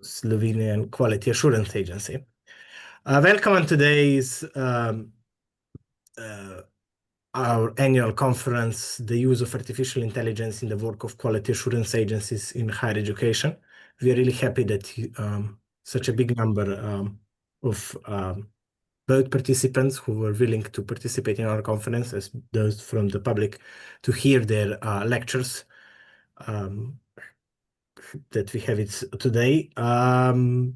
Slovenian Quality Assurance Agency. Welcome on today's our annual conference, the use of artificial intelligence in the work of quality assurance agencies in higher education. We are really happy that such a big number of both participants who were willing to participate in our conference, as those from the public, to hear their lectures that we have it today. The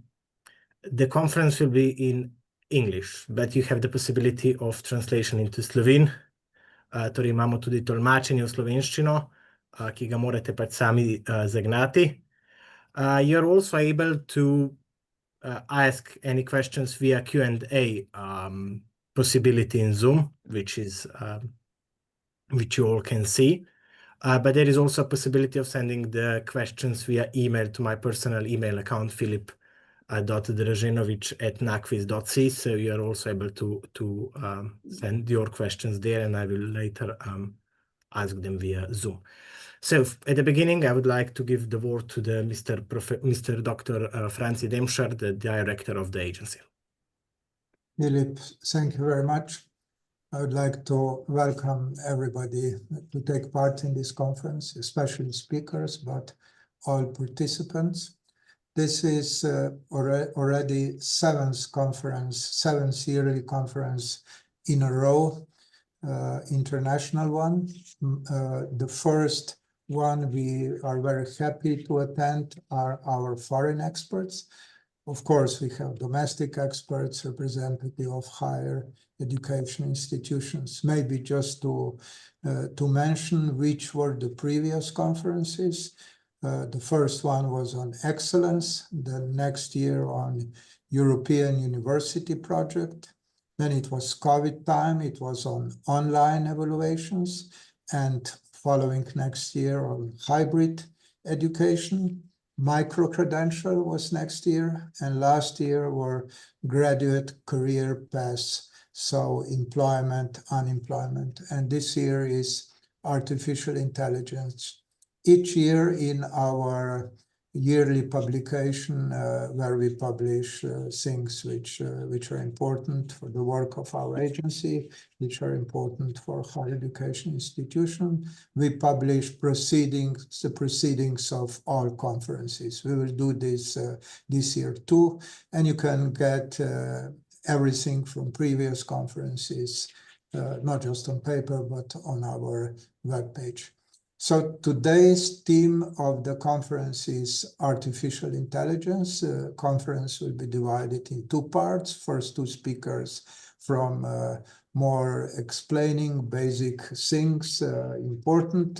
conference will be in English, but you have the possibility of translation into Slovene. Torej imamo tudi tolmačenje v slovenščino, ki ga morate pač sami zagnati. You're also able to ask any questions via Q&A possibility in Zoom, which you all can see. But there is also a possibility of sending the questions via email to my personal email account, filip.draženovic@nakvis.si. So you are also able to send your questions there, and I will later ask them via Zoom. So at the beginning, I would like to give the word to the Mr. Dr. Franci Demšar, the director of the agency. Philip, thank you very much. I would like to welcome everybody to take part in this conference, especially speakers, but all participants. This is already seventh yearly conference in a row, international one. The first one we are very happy to attend are our foreign experts. Of course, we have domestic experts, representative of higher education institutions. Maybe just to mention which were the previous conferences. The first one was on excellence, the next year on European University Project. Then it was COVID time, it was on online evaluations, and following next year on hybrid education. Micro-credential was next year, and last year were graduate career paths, so employment, unemployment, and this year is artificial intelligence. Each year in our yearly publication, where we publish things which are important for the work of our agency, which are important for higher education institution, we publish the proceedings of all conferences. We will do this this year too, and you can get everything from previous conferences, not just on paper, but on our webpage. So today's theme of the conference is artificial intelligence. The conference will be divided in two parts. First, two speakers from more explaining basic things important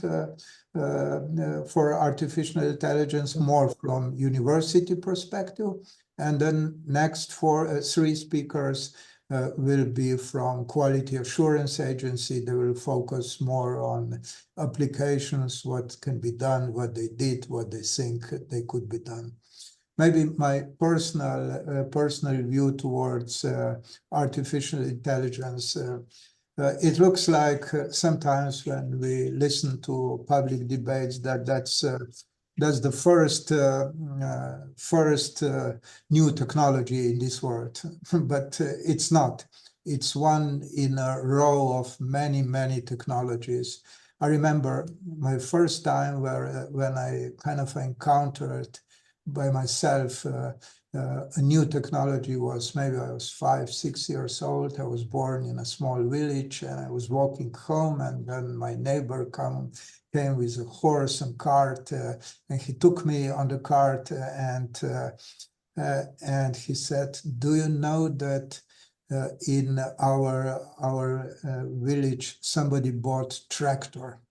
for artificial intelligence, more from university perspective. And then next three speakers will be from Quality Assurance Agency. They will focus more on applications, what can be done, what they did, what they think they could be done. Maybe my personal view towards artificial intelligence. It looks like sometimes when we listen to public debates that's the first new technology in this world, but it's not. It's one in a row of many technologies. I remember my first time when I kind of encountered by myself a new technology was maybe I was 5-6 years old. I was born in a small village, and I was walking home, and then my neighbor came with a horse and cart, and he took me on the cart, and he said, "Do you know that in our village somebody bought tractor?"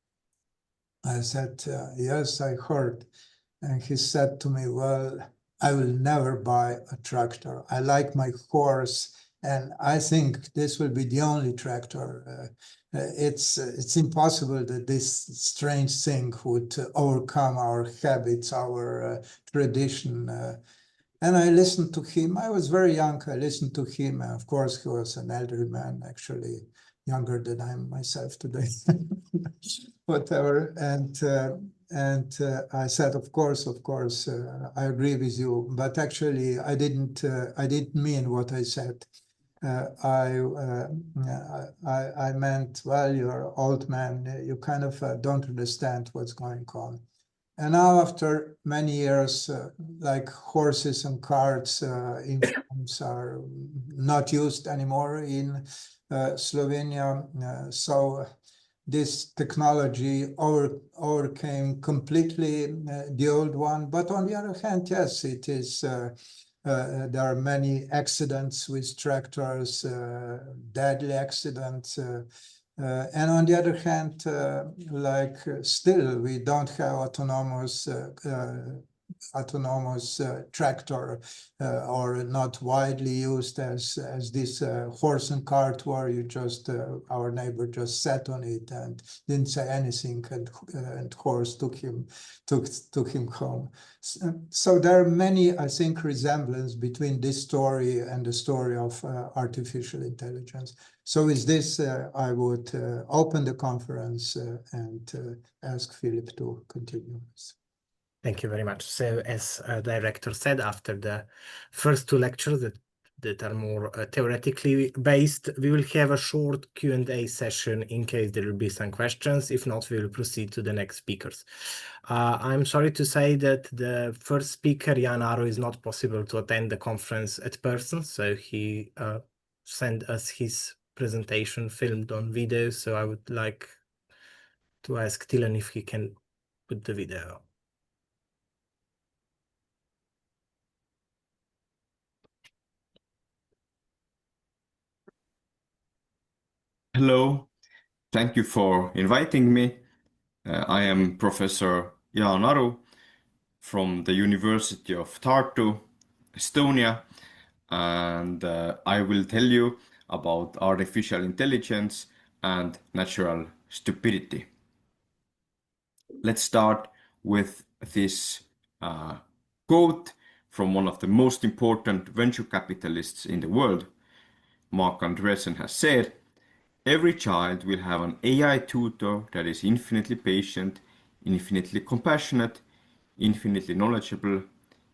I said, "Yes, I heard." And he said to me, "Well, I will never buy a tractor. I like my horse, and I think this will be the only tractor. It's impossible that this strange thing would overcome our habits, our tradition." And I listened to him. I was very young. I listened to him. And of course, he was an elderly man, actually younger than I am myself today. Whatever. And I said, of course, I agree with you. But actually, I didn't mean what I said. I meant, well, you're an old man. You kind of don't understand what's going on. And now, after many years, like horses and carts in farms are not used anymore in Slovenia. So this technology overcame completely the old one. But on the other hand, yes, it is. There are many accidents with tractors, deadly accidents. And on the other hand, still we don't have autonomous tractor or not widely used as this horse and cart where you just our neighbor just sat on it and didn't say anything, and horse took him home. So there are many, I think, resemblance between this story and the story of artificial intelligence. So with this, I would open the conference and ask Philip to continue. Thank you very much. So as director said, after the first two lectures that are more theoretically based, we will have a short Q&A session in case there will be some questions. If not, we will proceed to the next speakers. I'm sorry to say that the first speaker, Jan Aro, is not possible to attend the conference at person, so he sent us his presentation filmed on video, so I would like to ask Tilen if he can put the video. Hello, thank you for inviting me. I am Professor Jaan Aru from the University of Tartu, Estonia, and I will tell you about artificial intelligence and natural stupidity. Let's start with this quote from one of the most important venture capitalists in the world. Mark Andreessen has said, "Every child will have an AI tutor that is infinitely patient, infinitely compassionate, infinitely knowledgeable,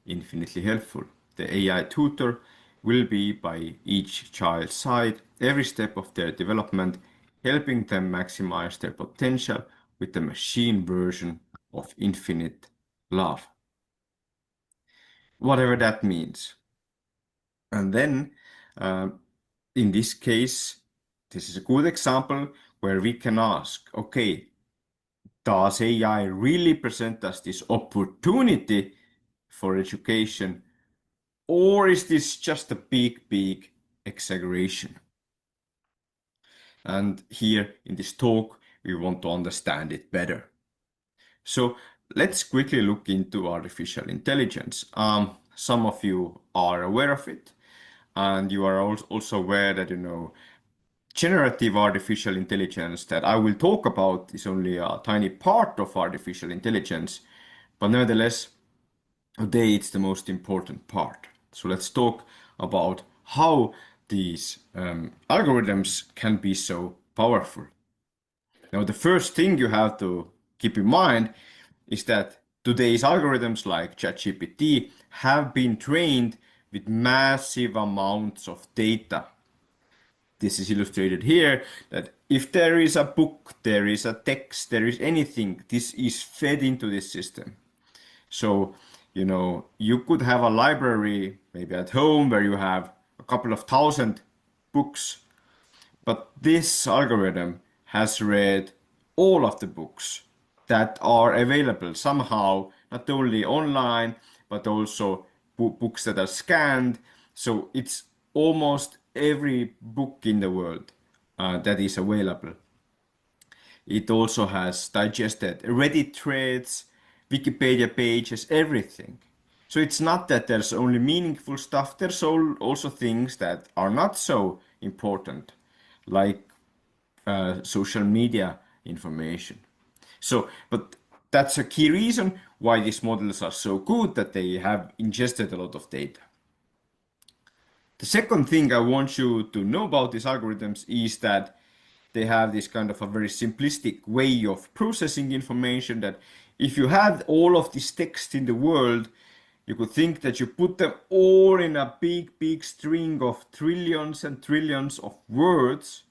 infinitely helpful. The AI tutor will be by each child's side every step of their development, helping them maximize their potential with the machine version of infinite love." Whatever that means. And then, in this case, this is a good example where we can ask, okay, does AI really present us this opportunity for education, or is this just a big exaggeration? And here in this talk, we want to understand it better. So let's quickly look into artificial intelligence. Some of you are aware of it, and you are also aware that, generative artificial intelligence that I will talk about is only a tiny part of artificial intelligence, but nevertheless, today it's the most important part. So let's talk about how these algorithms can be so powerful. Now, the first thing you have to keep in mind is that today's algorithms like ChatGPT have been trained with massive amounts of data. This is illustrated here, that if there is a book, there is a text, there is anything, this is fed into this system. So, you could have a library maybe at home where you have a couple of thousand books, but this algorithm has read all of the books that are available somehow, not only online, but also books that are scanned. So it's almost every book in the world that is available. It also has digested Reddit threads, Wikipedia pages, everything. So it's not that there's only meaningful stuff, there's also things that are not so important, like social media information. But that's a key reason why these models are so good, that they have ingested a lot of data. The second thing I want you to know about these algorithms is that they have this kind of a very simplistic way of processing information, that if you had all of this text in the world, you could think that you put them all in a big string of trillions and trillions of words.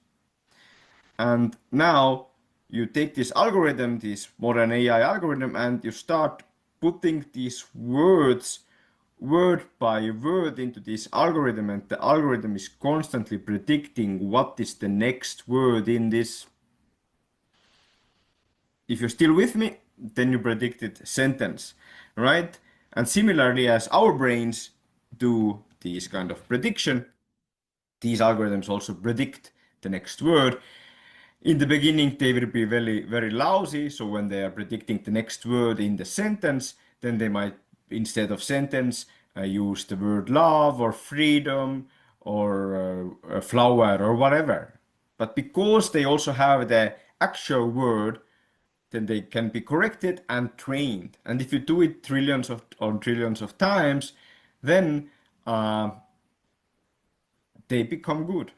And now you take this algorithm, this modern AI algorithm, and you start putting these words word by word into this algorithm, and the algorithm is constantly predicting what is the next word in this. If you're still with me, then you predicted sentence, right? And similarly, as our brains do these kind of prediction, these algorithms also predict the next word. In the beginning, they will be very lousy. So when they are predicting the next word in the sentence, then they might, instead of sentence, use the word love or freedom or flower or whatever. But because they also have the actual word, then they can be corrected and trained. And if you do it trillions of times, then they become good.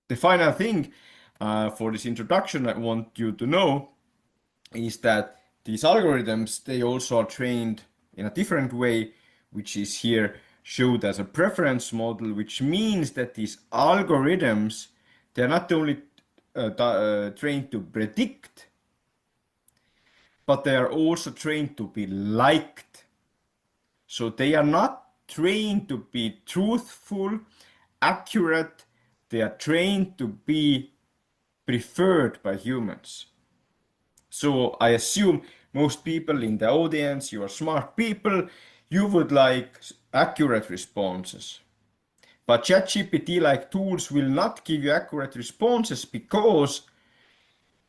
The final thing for this introduction I want you to know is that these algorithms, they also are trained in a different way, which is here showed as a preference model, which means that these algorithms, they're not only trained to predict, but they are also trained to be liked. So they are not trained to be truthful, accurate, they are trained to be preferred by humans. So I assume most people in the audience, you are smart people, you would like accurate responses. But ChatGPT-like tools will not give you accurate responses because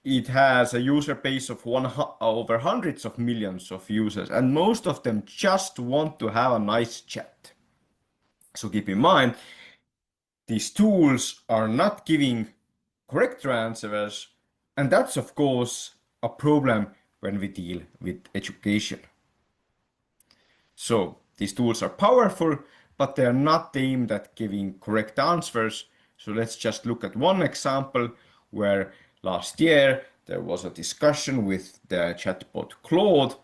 it has a user base of over hundreds of millions of users, and most of them just want to have a nice chat. So keep in mind, these tools are not giving correct answers, and that's of course a problem when we deal with education. So these tools are powerful, but they are not aimed at giving correct answers. So let's just look at one example where last year there was a discussion with the chatbot Claude.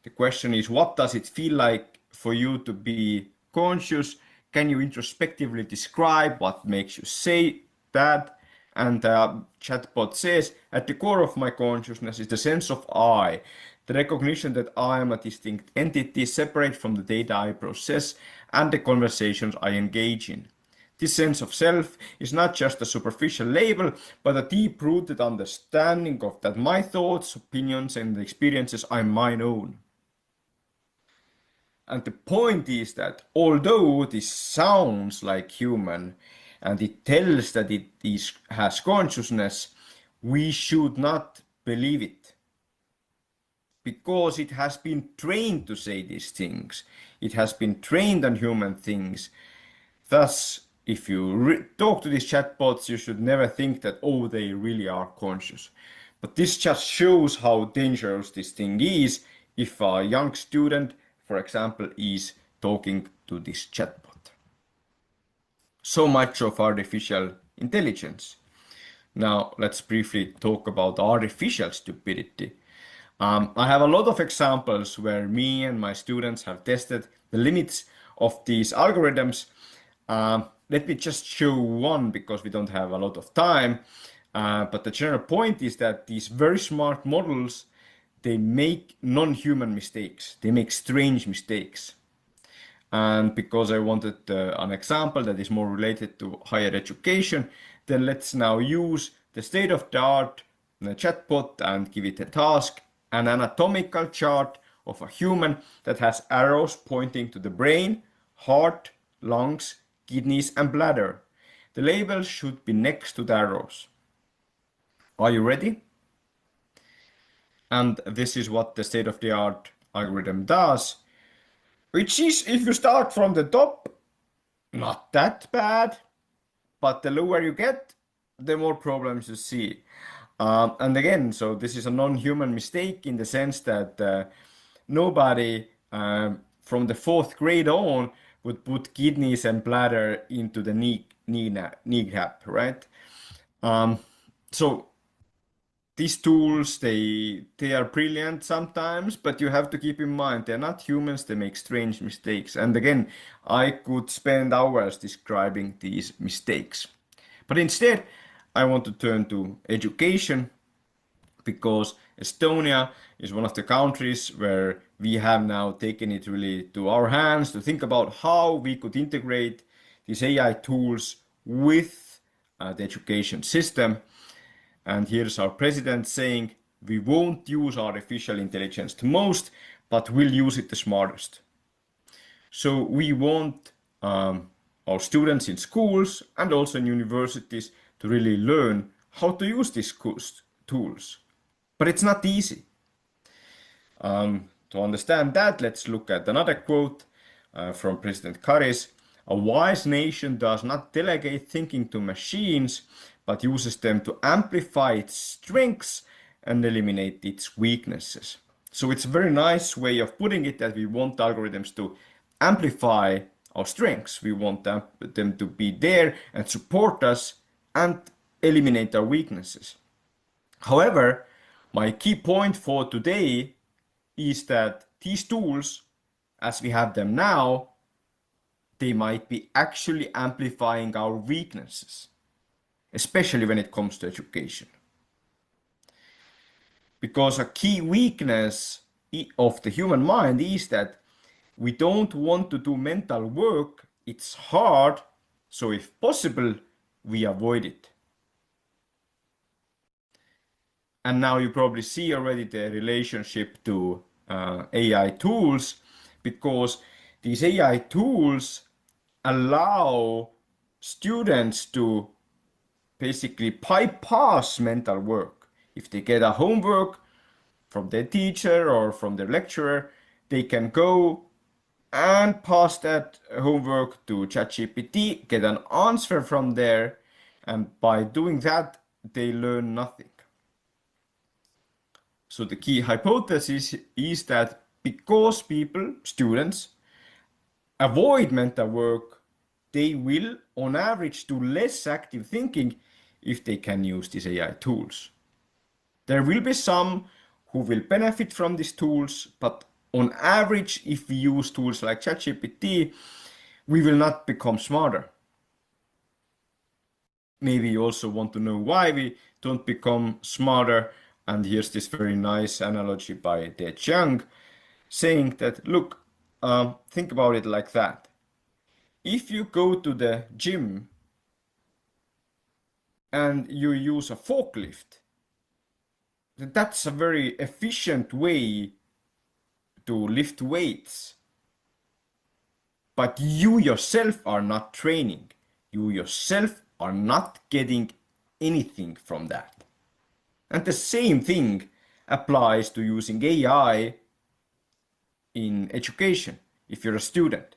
The question is, what does it feel like for you to be conscious? Can you introspectively describe what makes you say that? And the chatbot says, at the core of my consciousness is the sense of I, the recognition that I am a distinct entity separate from the data I process and the conversations I engage in. This sense of self is not just a superficial label, but a deep-rooted understanding of that my thoughts, opinions, and experiences are mine own. And the point is that although this sounds like human and it tells that it has consciousness, we should not believe it. Because it has been trained to say these things. It has been trained on human things. Thus, if you talk to these chatbots, you should never think that, oh, they really are conscious. But this just shows how dangerous this thing is if a young student, for example, is talking to this chatbot. So much of artificial intelligence. Now, let's briefly talk about artificial stupidity. I have a lot of examples where me and my students have tested the limits of these algorithms. Let me just show one because we don't have a lot of time. But the general point is that these very smart models, they make non-human mistakes. They make strange mistakes. And because I wanted an example that is more related to higher education, then let's now use the state-of-the-art chatbot and give it a task, an anatomical chart of a human that has arrows pointing to the brain, heart, lungs, kidneys, and bladder. The labels should be next to the arrows. Are you ready? And this is what the state-of-the-art algorithm does, which is, if you start from the top, not that bad, but the lower you get, the more problems you see. And again, so this is a non-human mistake in the sense that nobody from the 4th grade on would put kidneys and bladder into the knee gap, right? So these tools, they are brilliant sometimes, but you have to keep in mind they're not humans, they make strange mistakes. And again, I could spend hours describing these mistakes. But instead, I want to turn to education, because Estonia is one of the countries where we have now taken it really to our hands to think about how we could integrate these AI tools with the education system. And here's our president saying, we won't use artificial intelligence the most, but we'll use it the smartest. So we want our students in schools and also in universities to really learn how to use these tools. But it's not easy. To understand that, let's look at another quote from President Karis. A wise nation does not delegate thinking to machines, but uses them to amplify its strengths and eliminate its weaknesses. So it's a very nice way of putting it that we want algorithms to amplify our strengths. We want them to be there and support us and eliminate our weaknesses. However, my key point for today is that these tools, as we have them now, they might be actually amplifying our weaknesses, especially when it comes to education. Because a key weakness of the human mind is that we don't want to do mental work. It's hard, so if possible, we avoid it. And now you probably see already the relationship to AI tools, because these AI tools allow students to basically bypass mental work. If they get a homework from their teacher or from their lecturer, they can go and pass that homework to ChatGPT, get an answer from there, and by doing that, they learn nothing. So the key hypothesis is that because people, students, avoid mental work, they will, on average, do less active thinking if they can use these AI tools. There will be some who will benefit from these tools, but on average, if we use tools like ChatGPT, we will not become smarter. Maybe you also want to know why we don't become smarter. And here's this very nice analogy by De Chiang saying that, look, think about it like that. If you go to the gym and you use a forklift, that's a very efficient way to lift weights. But you yourself are not training. You yourself are not getting anything from that. And the same thing applies to using AI in education if you're a student.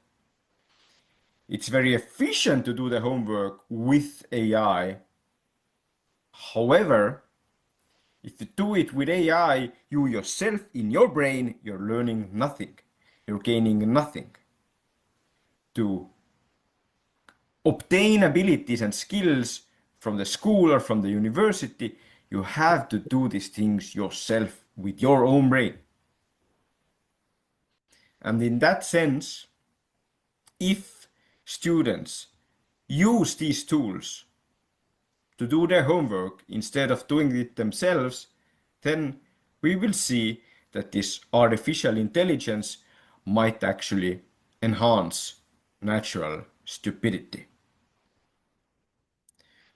It's very efficient to do the homework with AI. However, if you do it with AI, you yourself in your brain, you're learning nothing. You're gaining nothing. To obtain abilities and skills from the school or from the university, you have to do these things yourself with your own brain. And in that sense, if students use these tools to do their homework instead of doing it themselves, then we will see that this artificial intelligence might actually enhance natural stupidity.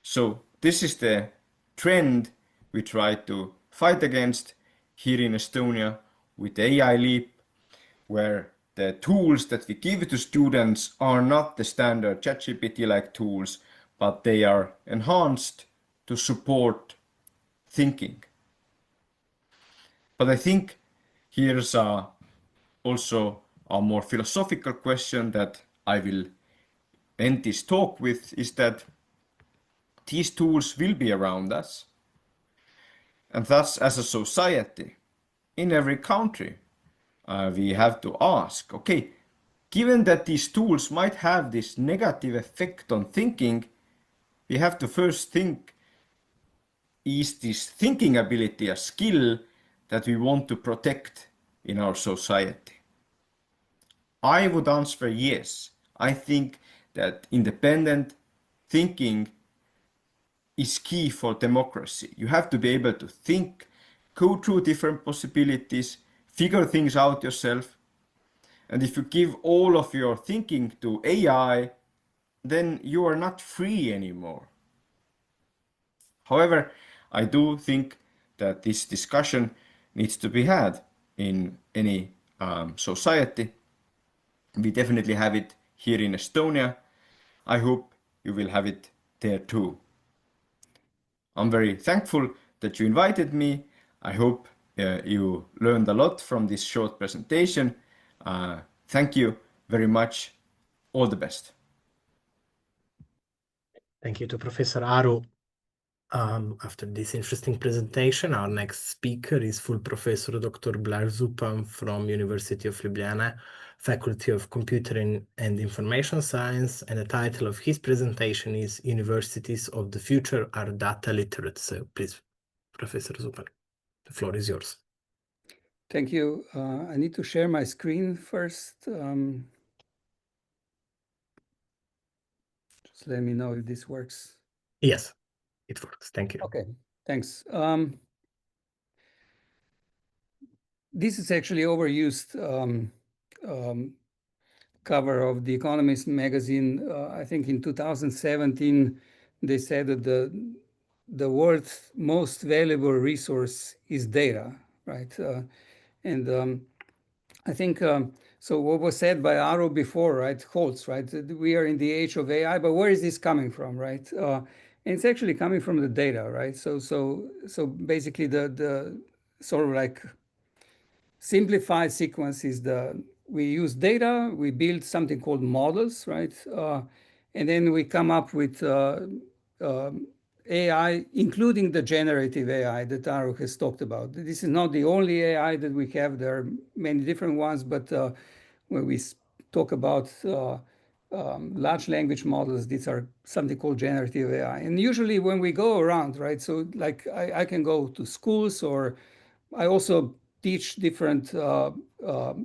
So this is the trend we try to fight against here in Estonia with the AI Leap, where the tools that we give to students are not the standard ChatGPT-like tools, but they are enhanced to support thinking. But I think here's also a more philosophical question that I will end this talk with, is that these tools will be around us. And thus, as a society, in every country, we have to ask, okay, given that these tools might have this negative effect on thinking, we have to first think, is this thinking ability a skill that we want to protect in our society? I would answer yes. I think that independent thinking is key for democracy. You have to be able to think, go through different possibilities, figure things out yourself. And if you give all of your thinking to AI, then you are not free anymore. However, I do think that this discussion needs to be had in any society. We definitely have it here in Estonia. I hope you will have it there too. I'm very thankful that you invited me. I hope you learned a lot from this short presentation. Thank you very much. All the best. Thank you to Professor Aru. After this interesting presentation, our next speaker is full Professor Dr. Blaž Zupan from University of Ljubljana, Faculty of Computer and Information Science, and the title of his presentation is Universities of the Future are Data Literate. So please, Professor Zupan, the floor is yours. Thank you. I need to share my screen first. Just let me know if this works. Yes, it works. Thank you. Okay, thanks. This is actually overused cover of The Economist magazine. I think in 2017, they said that the world's most valuable resource is data, right? I think, so what was said by Aru before, right, holds, right? We are in the age of AI, but where is this coming from, right? And it's actually coming from the data, right? So basically the sort of like simplified sequence is we use data, we build something called models, right? And then we come up with AI, including the generative AI that Aru has talked about. This is not the only AI that we have. There are many different ones, but when we talk about large language models, these are something called generative AI. And usually when we go around, right, so like I can go to schools, or I also teach different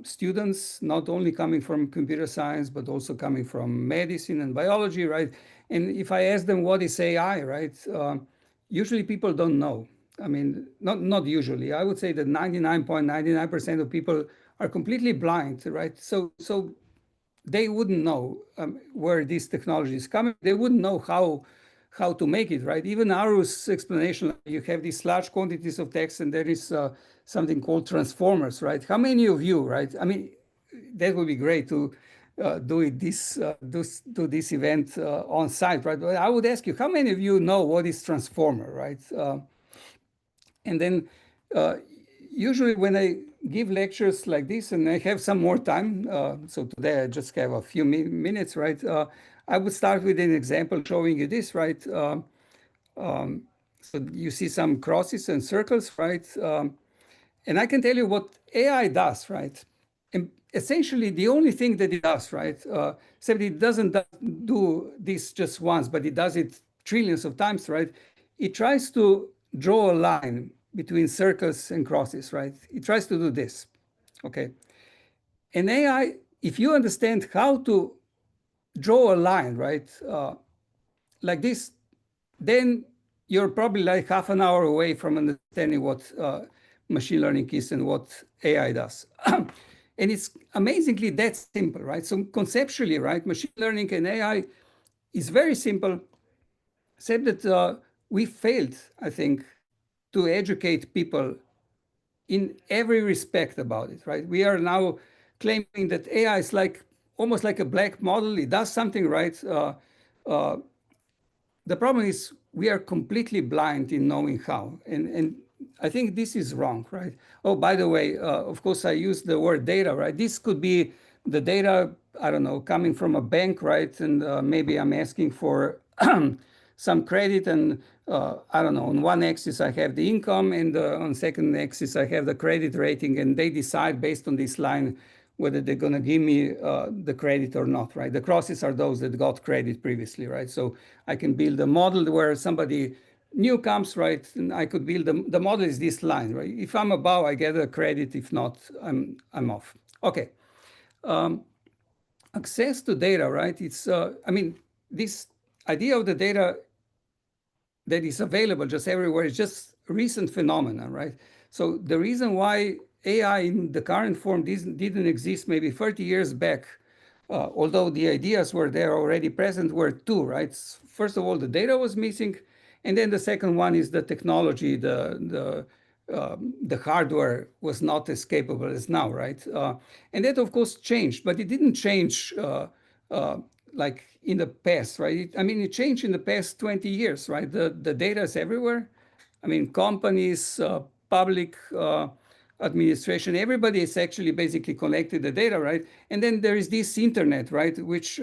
students, not only coming from computer science, but also coming from medicine and biology, right? And if I ask them what is AI, right, usually people don't know. I mean, not usually. I would say that 99.99% of people are completely blind, right? So they wouldn't know where this technology is coming. They wouldn't know how to make it, right? Even Aru's explanation, you have these large quantities of text, and there is something called transformers, right? How many of you, right? I mean, that would be great to do this event on site, right? But I would ask you, how many of you know what is transformer, right? And then usually when I give lectures like this, and I have some more time, so today I just have a few minutes, right? I would start with an example showing you this, right? So you see some crosses and circles, right? And I can tell you what AI does, right? And essentially the only thing that it does, right? Except it doesn't do this just once, but it does it trillions of times, right? It tries to draw a line between circles and crosses, right? It tries to do this, okay? And AI, if you understand how to draw a line, right, like this, then you're probably like half an hour away from understanding what machine learning is and what AI does. And it's amazingly that simple, right? So conceptually, right, machine learning and AI is very simple, except that we failed, I think, to educate people in every respect about it, right? We are now claiming that AI is like almost like a black model. It does something right. The problem is we are completely blind in knowing how. And I think this is wrong, right? Oh, by the way, of course, I use the word data, right? This could be the data, I don't know, coming from a bank, right? And maybe I'm asking for some credit, and I don't know, on one axis I have the income, and on second axis I have the credit rating, and they decide based on this line whether they're going to give me the credit or not, right? The crosses are those that got credit previously, right? So I can build a model where somebody new comes, right, and I could build the model is this line, right? If I'm above, I get a credit. If not, I'm off. Okay. Access to data, right? It's, I mean, this idea of the data that is available just everywhere is just a recent phenomenon, right? So the reason why AI in the current form didn't exist maybe 30 years back, although the ideas were there already present, were two, right? First of all, the data was missing, and then the second one is the technology, the hardware was not as capable as now, right? And that, of course, changed, but it didn't change like in the past, right? I mean, it changed in the past 20 years, right? The data is everywhere. I mean, companies, public administration, everybody is actually basically collected the data, right? And then there is this internet, right, which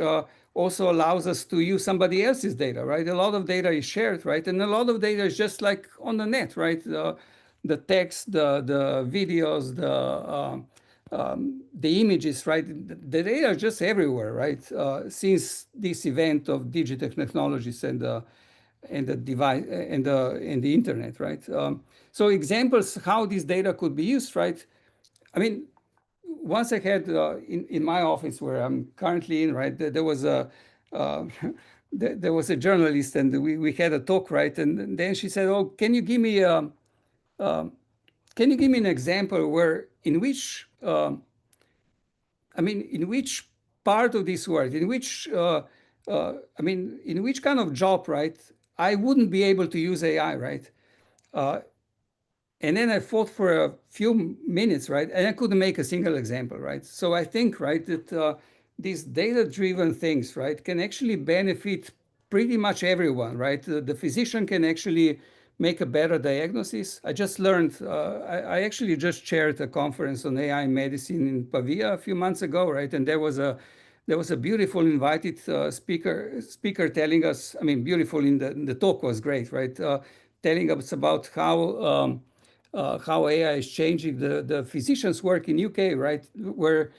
also allows us to use somebody else's data, right? A lot of data is shared, right? And a lot of data is just like on the net, right? The text, the videos, the images, right? The data is just everywhere, right? Since this event of digital technologies and the device and the internet, right? So examples how this data could be used, right? I mean, once I had in my office where I'm currently in, right, there was a there was a journalist, and we had a talk, right? And then she said, "Oh, can you give me an example where in which I mean, in which part of this world, in which I mean, in which kind of job, right, I wouldn't be able to use AI, right?" And then I thought for a few minutes, right, and I couldn't make a single example, right? So I think, right, that these data-driven things, right, can actually benefit pretty much everyone, right? The physician can actually make a better diagnosis. I just learned, I actually just chaired a conference on AI in medicine in Pavia a few months ago, right? And there was a beautiful invited speaker telling us, I mean, beautiful in the talk was great, right? Telling us about how AI is changing the physician's work in UK, right? Where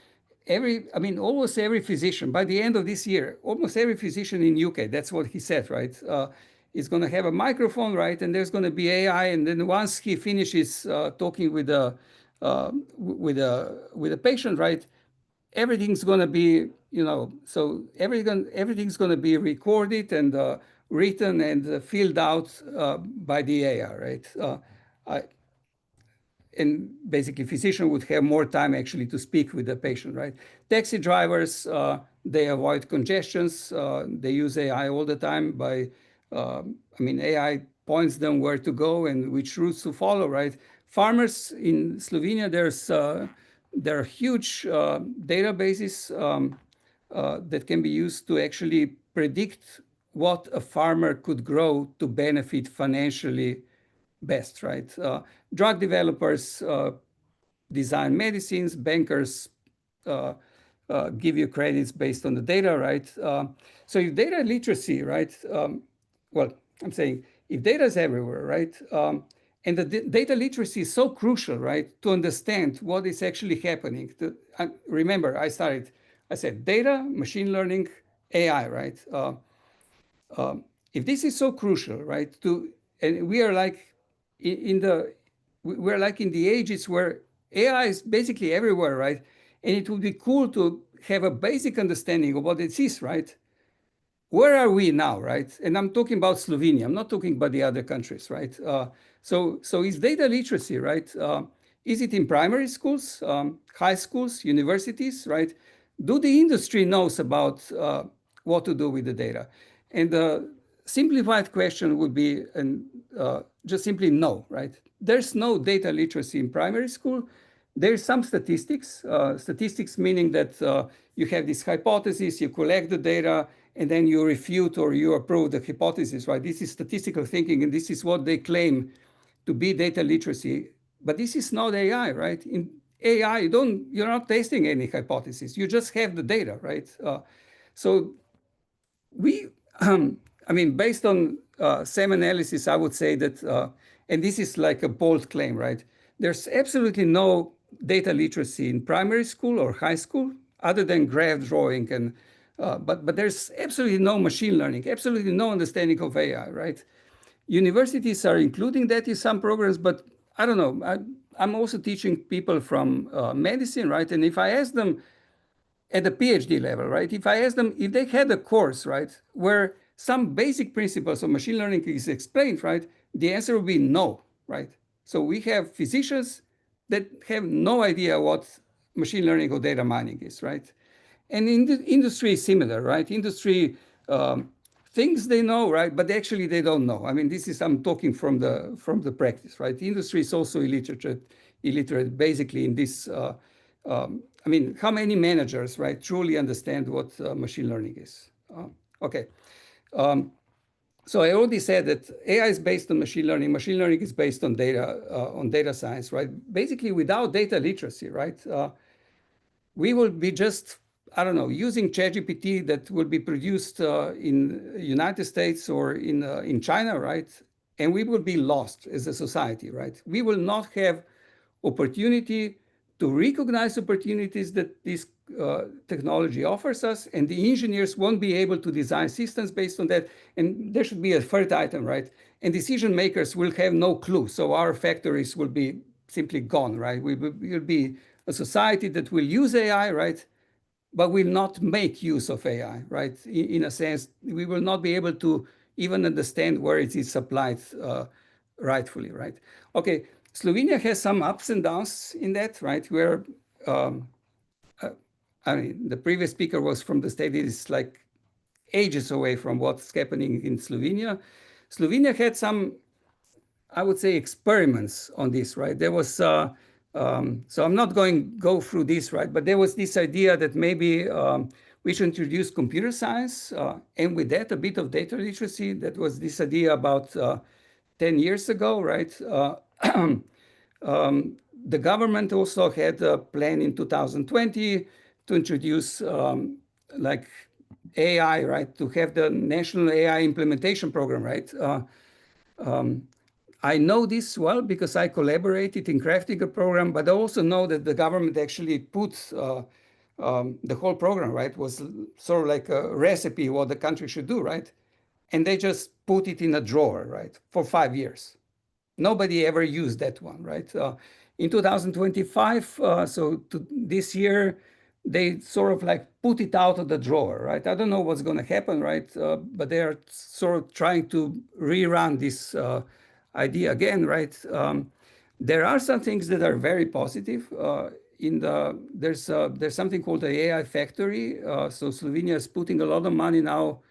almost every physician, by the end of this year, almost every physician in UK, that's what he said, right? Is going to have a microphone, right? And there's going to be AI. And then once he finishes talking with a patient, right? Everything's going to be, so everything's going to be recorded and written and filled out by the AI, right? And basically physician would have more time actually to speak with the patient, right? Taxi drivers, they avoid congestions. They use AI all the time AI points them where to go and which routes to follow, right? Farmers in Slovenia, there are huge databases that can be used to actually predict what a farmer could grow to benefit financially best, right? Drug developers design medicines, bankers give you credits based on the data, right? So if data literacy, right? Well, I'm saying if data is everywhere, right? And the data literacy is so crucial, right? To understand what is actually happening. Remember, I said data, machine learning, AI, right? If this is so crucial, right? And we are like we're like in the ages where AI is basically everywhere, right? And it would be cool to have a basic understanding of what it is, right? Where are we now, right? And I'm talking about Slovenia. I'm not talking about the other countries, right? So is data literacy, right? Is it in primary schools, high schools, universities, right? Do the industry knows about what to do with the data? And the simplified question would be just simply no, right? There's no data literacy in primary school. There's some statistics, statistics meaning that you have this hypothesis, you collect the data, and then you refute or you approve the hypothesis, right? This is statistical thinking, and this is what they claim to be data literacy. But this is not AI, right? In AI, you're not testing any hypothesis. You just have the data, right? So we, based on SAM analysis, I would say that, and this is like a bold claim, right? There's absolutely no data literacy in primary school or high school, other than graph drawing, and but there's absolutely no machine learning, absolutely no understanding of AI, right? Universities are including that in some programs, but I don't know. I'm also teaching people from medicine, right? And if I ask them at the PhD level, right? If I ask them if they had a course, right, where some basic principles of machine learning is explained, right, the answer would be no, right? So we have physicians that have no idea what machine learning or data mining is, right? And in the industry is similar, right? Industry things they know, right? But actually they don't know. I mean, this is, I'm talking from the practice, right? The industry is also illiterate basically in this. I mean, how many managers, right, truly understand what machine learning is? Okay. So I already said that AI is based on machine learning. Machine learning is based on data science, right? Basically, without data literacy, right? We will be just, I don't know, using ChatGPT that will be produced in United States or in China, right? And we will be lost as a society, right? We will not have opportunity to recognize opportunities that this technology offers us, and the engineers won't be able to design systems based on that. And there should be a third item, right? And decision makers will have no clue. So our factories will be simply gone, right? We will be a society that will use AI, right? But will not make use of AI, right? In a sense, we will not be able to even understand where it is applied rightfully, right? Okay, Slovenia has some ups and downs in that, right? Where, I mean, the previous speaker was from the state, it is like ages away from what's happening in Slovenia. Slovenia had some, I would say, experiments on this, right? There was, so I'm not going to go through this, right? But there was this idea that maybe we should introduce computer science, and with that, a bit of data literacy. That was this idea about 10 years ago, right? The government also had a plan in 2020 to introduce like AI, right? To have the National AI Implementation Program, right? I know this well because I collaborated in crafting a program, but I also know that the government actually put the whole program, right, was sort of like a recipe what the country should do, right? And they just put it in a drawer, right, for 5 years. Nobody ever used that one, right? In 2025, this year, they sort of like put it out of the drawer, right? I don't know what's going to happen, right? But they are sort of trying to rerun this idea again, right? There are some things that are very positive. There's something called the AI Factory. So Slovenia is putting a lot of money now.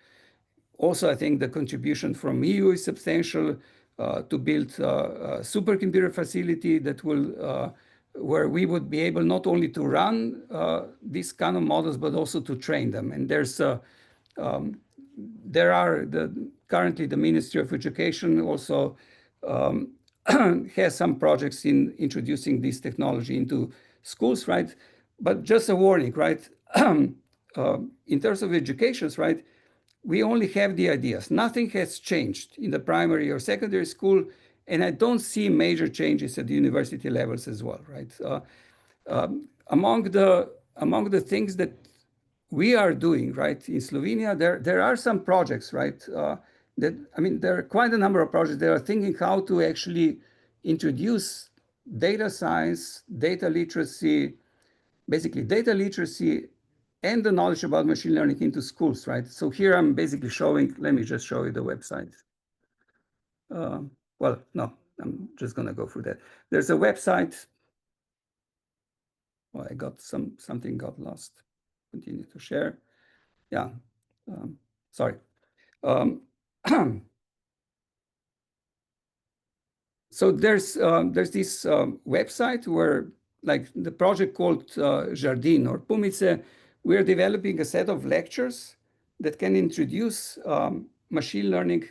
Also, I think the contribution from EU is substantial to build a supercomputer facility that will, where we would be able not only to run these kind of models, but also to train them. And currently the Ministry of Education also has some projects in introducing this technology into schools, right? But just a warning, right? In terms of education, right? We only have the ideas. Nothing has changed in the primary or secondary school, and I don't see major changes at the university levels as well, right? Among the things that we are doing, right, in Slovenia, there are some projects, right, there are quite a number of projects that are thinking how to actually introduce data science, data literacy, basically data literacy and the knowledge about machine learning into schools, right? So here I'm basically showing, let me just show you the website. Well, no, I'm just gonna go through that. There's a website. Oh, I got something got lost. Continue to share. Yeah, sorry. So there's this website where, like, the project called Jardin or Pumice, we're developing a set of lectures that can introduce machine learning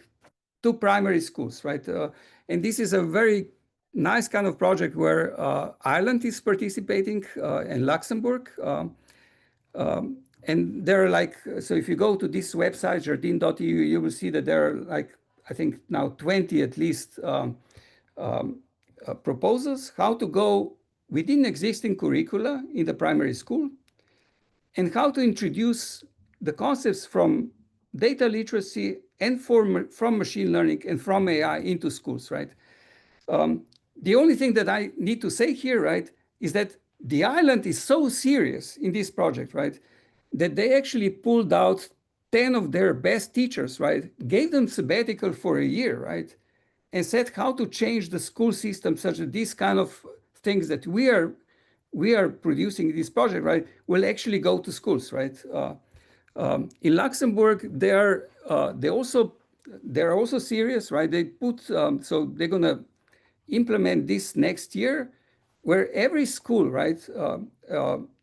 to primary schools, right? And this is a very nice kind of project where Ireland is participating and Luxembourg. And there are like, so if you go to this website, jardin.eu, you will see that there are like, I think now 20 at least proposals how to go within existing curricula in the primary school and how to introduce the concepts from data literacy and from machine learning and from AI into schools, right? The only thing that I need to say here, right, is that the island is so serious in this project, right, that they actually pulled out 10 of their best teachers, right, gave them sabbatical for a year, right, and said how to change the school system such that these kind of things that we are producing in this project, right, will actually go to schools, right? In Luxembourg, they're also serious, right? They put so they're gonna implement this next year, where every school, right,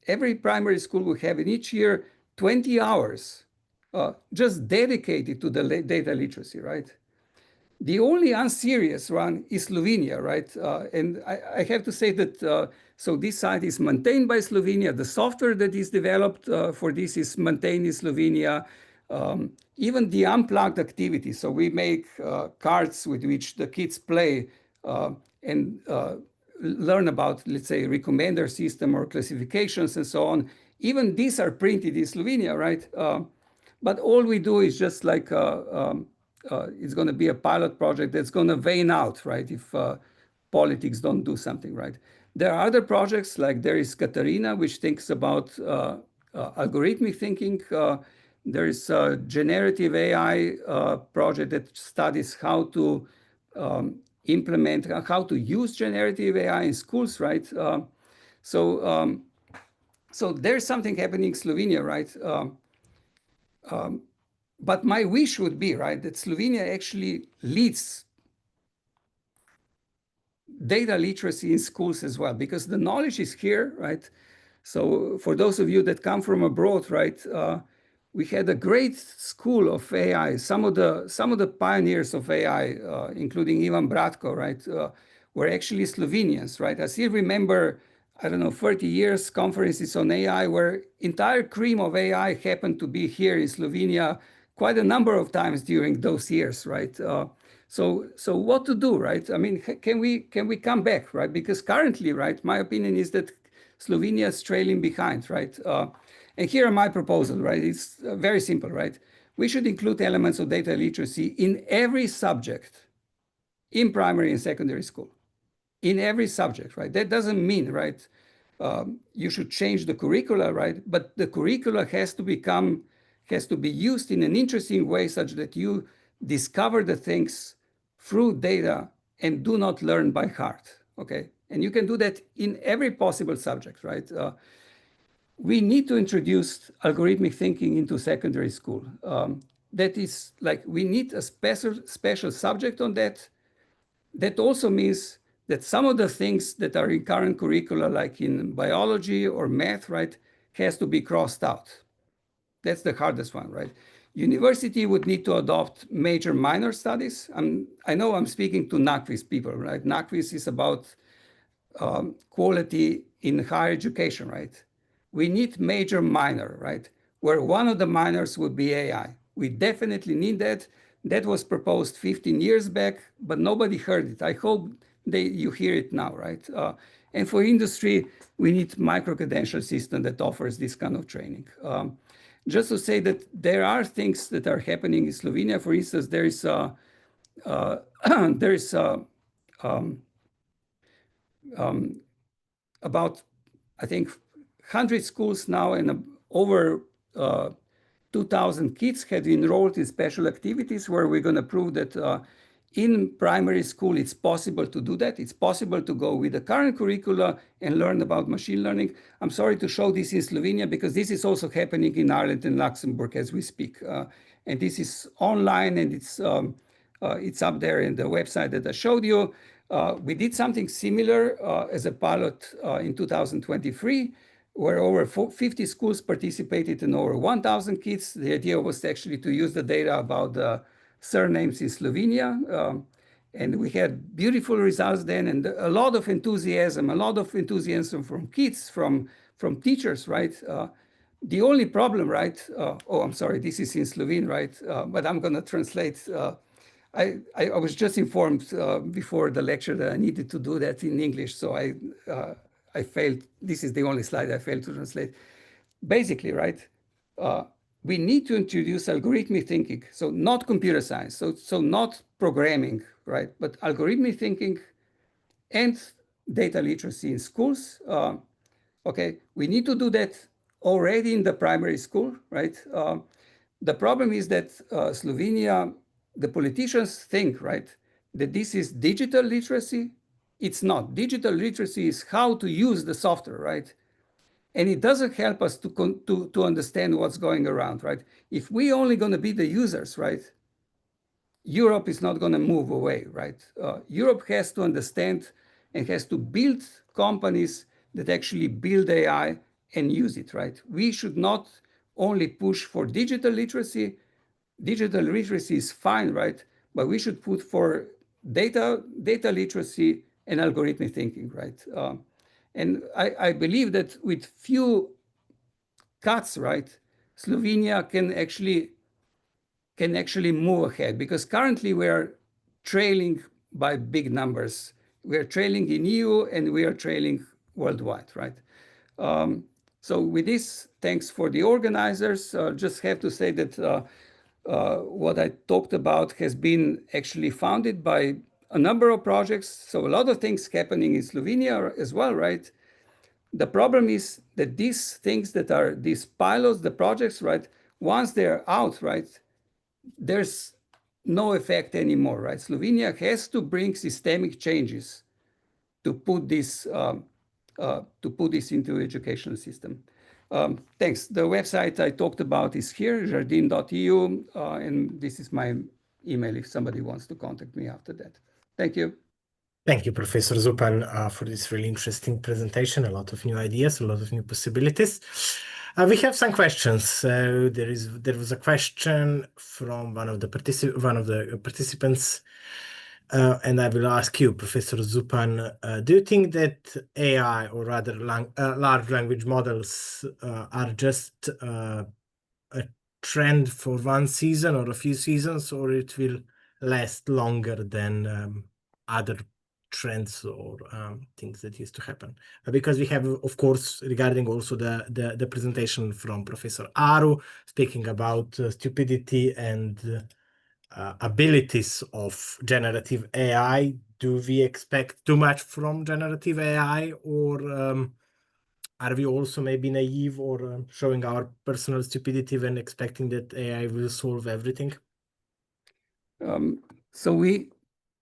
every primary school will have in each year 20 hours just dedicated to the data literacy, right? The only unserious one is Slovenia, right? And I have to say that, so this site is maintained by Slovenia. The software that is developed for this is maintained in Slovenia. Even the unplugged activities. So we make cards with which the kids play and learn about, let's say, recommender system or classifications and so on. Even these are printed in Slovenia, right? But all we do is just like, it's going to be a pilot project that's going to wane out, right, if politics don't do something, right? There are other projects, like there is Katarina, which thinks about algorithmic thinking. There is a generative AI project that studies how to implement, how to use generative AI in schools, right? So there's something happening in Slovenia, right? But my wish would be, right, that Slovenia actually leads data literacy in schools as well, because the knowledge is here, right? So for those of you that come from abroad, right, we had a great school of AI. Some of the pioneers of AI, including Ivan Bratko, right, were actually Slovenians, right? I still remember, I don't know, 30 years conferences on AI where entire cream of AI happened to be here in Slovenia quite a number of times during those years, right? So what to do, right? I mean, can we come back, right? Because currently, right, my opinion is that Slovenia is trailing behind, right? And here are my proposal, right? It's very simple, right? We should include elements of data literacy in every subject in primary and secondary school, in every subject, right? That doesn't mean, right, you should change the curricula, right? But the curricula has to be used in an interesting way such that you discover the things through data and do not learn by heart, okay? And you can do that in every possible subject, right? We need to introduce algorithmic thinking into secondary school. That is like, we need a special subject on that. That also means that some of the things that are in current curricula, like in biology or math, right, has to be crossed out. That's the hardest one, right? University would need to adopt major minor studies. I know I'm speaking to NACVIS people, right? NACVIS is about quality in higher education, right? We need major minor, right? Where one of the minors would be AI. We definitely need that. That was proposed 15 years back, but nobody heard it. I hope you hear it now, right? And for industry, we need micro-credential system that offers this kind of training. Just to say that there are things that are happening in Slovenia. For instance, there is about, I think, 100 schools now, and over 2,000 kids had enrolled in special activities, where we're going to prove that in primary school, it's possible to do that. It's possible to go with the current curricula and learn about machine learning. I'm sorry to show this in Slovenia, because this is also happening in Ireland and Luxembourg as we speak. And this is online, and it's up there in the website that I showed you. We did something similar as a pilot in 2023, where over 50 schools participated and over 1,000 kids. The idea was actually to use the data about the surnames in Slovenia. And we had beautiful results then, and a lot of enthusiasm from kids, from teachers, right? The only problem, right? Oh, I'm sorry, this is in Slovene, right? But I'm going to translate. I was just informed before the lecture that I needed to do that in English, so I failed. This is the only slide I failed to translate. Basically, right, we need to introduce algorithmic thinking. So not computer science, so not programming, right? But algorithmic thinking and data literacy in schools. Okay, we need to do that already in the primary school, right? The problem is that Slovenia, the politicians think, right, that this is digital literacy. It's not. Digital literacy is how to use the software, right? And it doesn't help us to understand what's going around, right? If we only going to be the users, right, Europe is not going to move away, right? Europe has to understand and has to build companies that actually build AI and use it, right? We should not only push for digital literacy. Digital literacy is fine, right? But we should put for data literacy and algorithmic thinking, right? And I believe that with few cuts, right, Slovenia can actually move ahead, because currently we are trailing by big numbers. We are trailing in EU and we are trailing worldwide, right? So with this, thanks for the organizers. Just have to say that what I talked about has been actually founded by a number of projects. So a lot of things happening in Slovenia as well, right? The problem is that these things that are these pilots, the projects, right? Once they're out, right, there's no effect anymore, right? Slovenia has to bring systemic changes to put this into educational system. Thanks. The website I talked about is here, jardin.eu, and this is my email if somebody wants to contact me after that. Thank you. Thank you, Professor Zupan, for this really interesting presentation. A lot of new ideas, a lot of new possibilities. We have some questions. So there was a question from one of the participants, and I will ask you, Professor Zupan, do you think that AI, or rather large language models, are just a trend for one season or a few seasons, or it will last longer than other trends or things that used to happen? Because we have, of course, regarding also the presentation from Professor Aru, speaking about stupidity and abilities of generative AI. Do we expect too much from generative AI, or are we also maybe naive or showing our personal stupidity when expecting that AI will solve everything?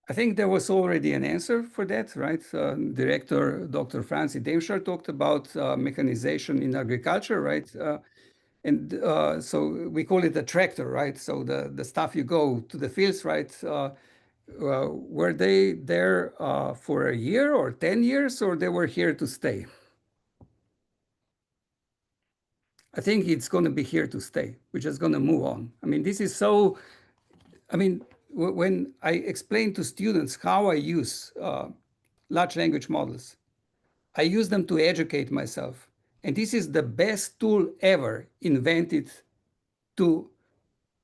I think there was already an answer for that, right? Director Dr. Franci Demšar talked about mechanization in agriculture, right? So we call it a tractor, right? So the stuff you go to the fields, right? Were they there for a year or 10 years, or they were here to stay? I think it's going to be here to stay. We're just going to move on. I mean, this is so, I mean, when I explain to students how I use large language models, I use them to educate myself. And this is the best tool ever invented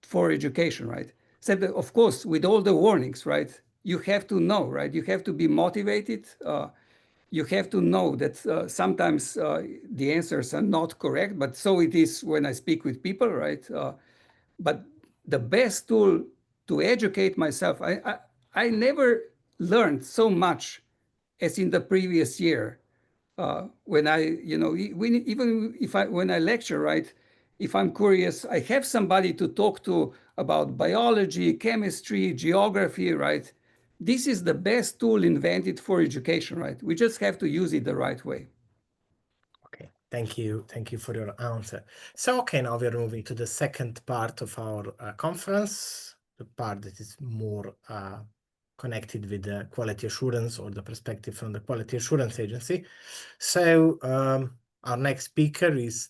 for education, right? So of course, with all the warnings, right? You have to know, right? You have to be motivated. You have to know that sometimes the answers are not correct, but so it is when I speak with people, right? But the best tool to educate myself, I never learned so much as in the previous year. When I, even if when I lecture, right? If I'm curious, I have somebody to talk to about biology, chemistry, geography, right? This is the best tool invented for education, right? We just have to use it the right way. Okay, thank you. Thank you for your answer. So, okay, now we're moving to the second part of our conference, the part that is more connected with the quality assurance, or the perspective from the Quality Assurance Agency. So, our next speaker is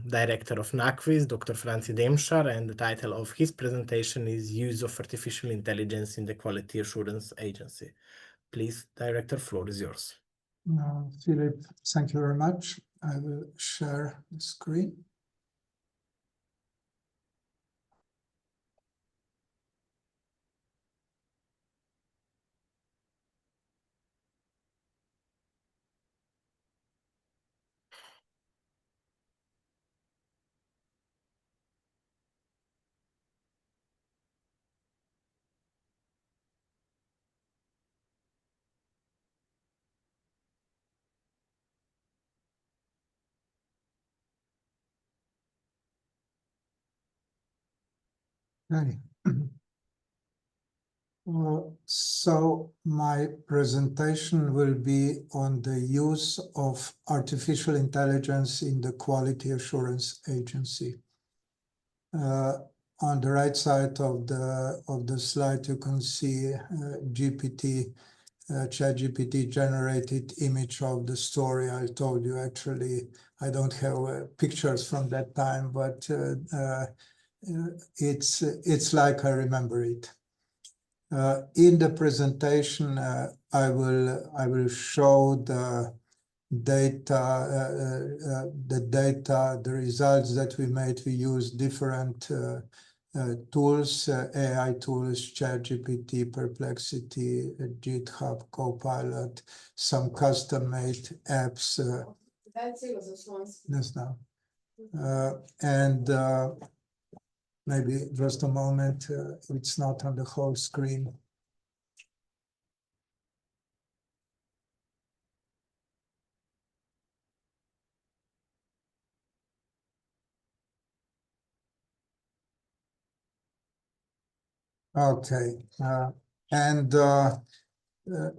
Director of NAQUIS, Dr. Franci Demšar, and the title of his presentation is Use of Artificial Intelligence in the Quality Assurance Agency. Please, Director, floor is yours. Philip, thank you very much. I will share the screen. Okay. So my presentation will be on the use of artificial intelligence in the Quality Assurance Agency. On the right side of the slide, you can see ChatGPT generated image of the story I told you. Actually, I don't have pictures from that time, but it's like I remember it. In the presentation, I will show the results that we made. We use different tools, AI tools, ChatGPT, Perplexity, GitHub, Copilot, some custom-made apps. Yes, now. And maybe just a moment, it's not on the whole screen. Okay,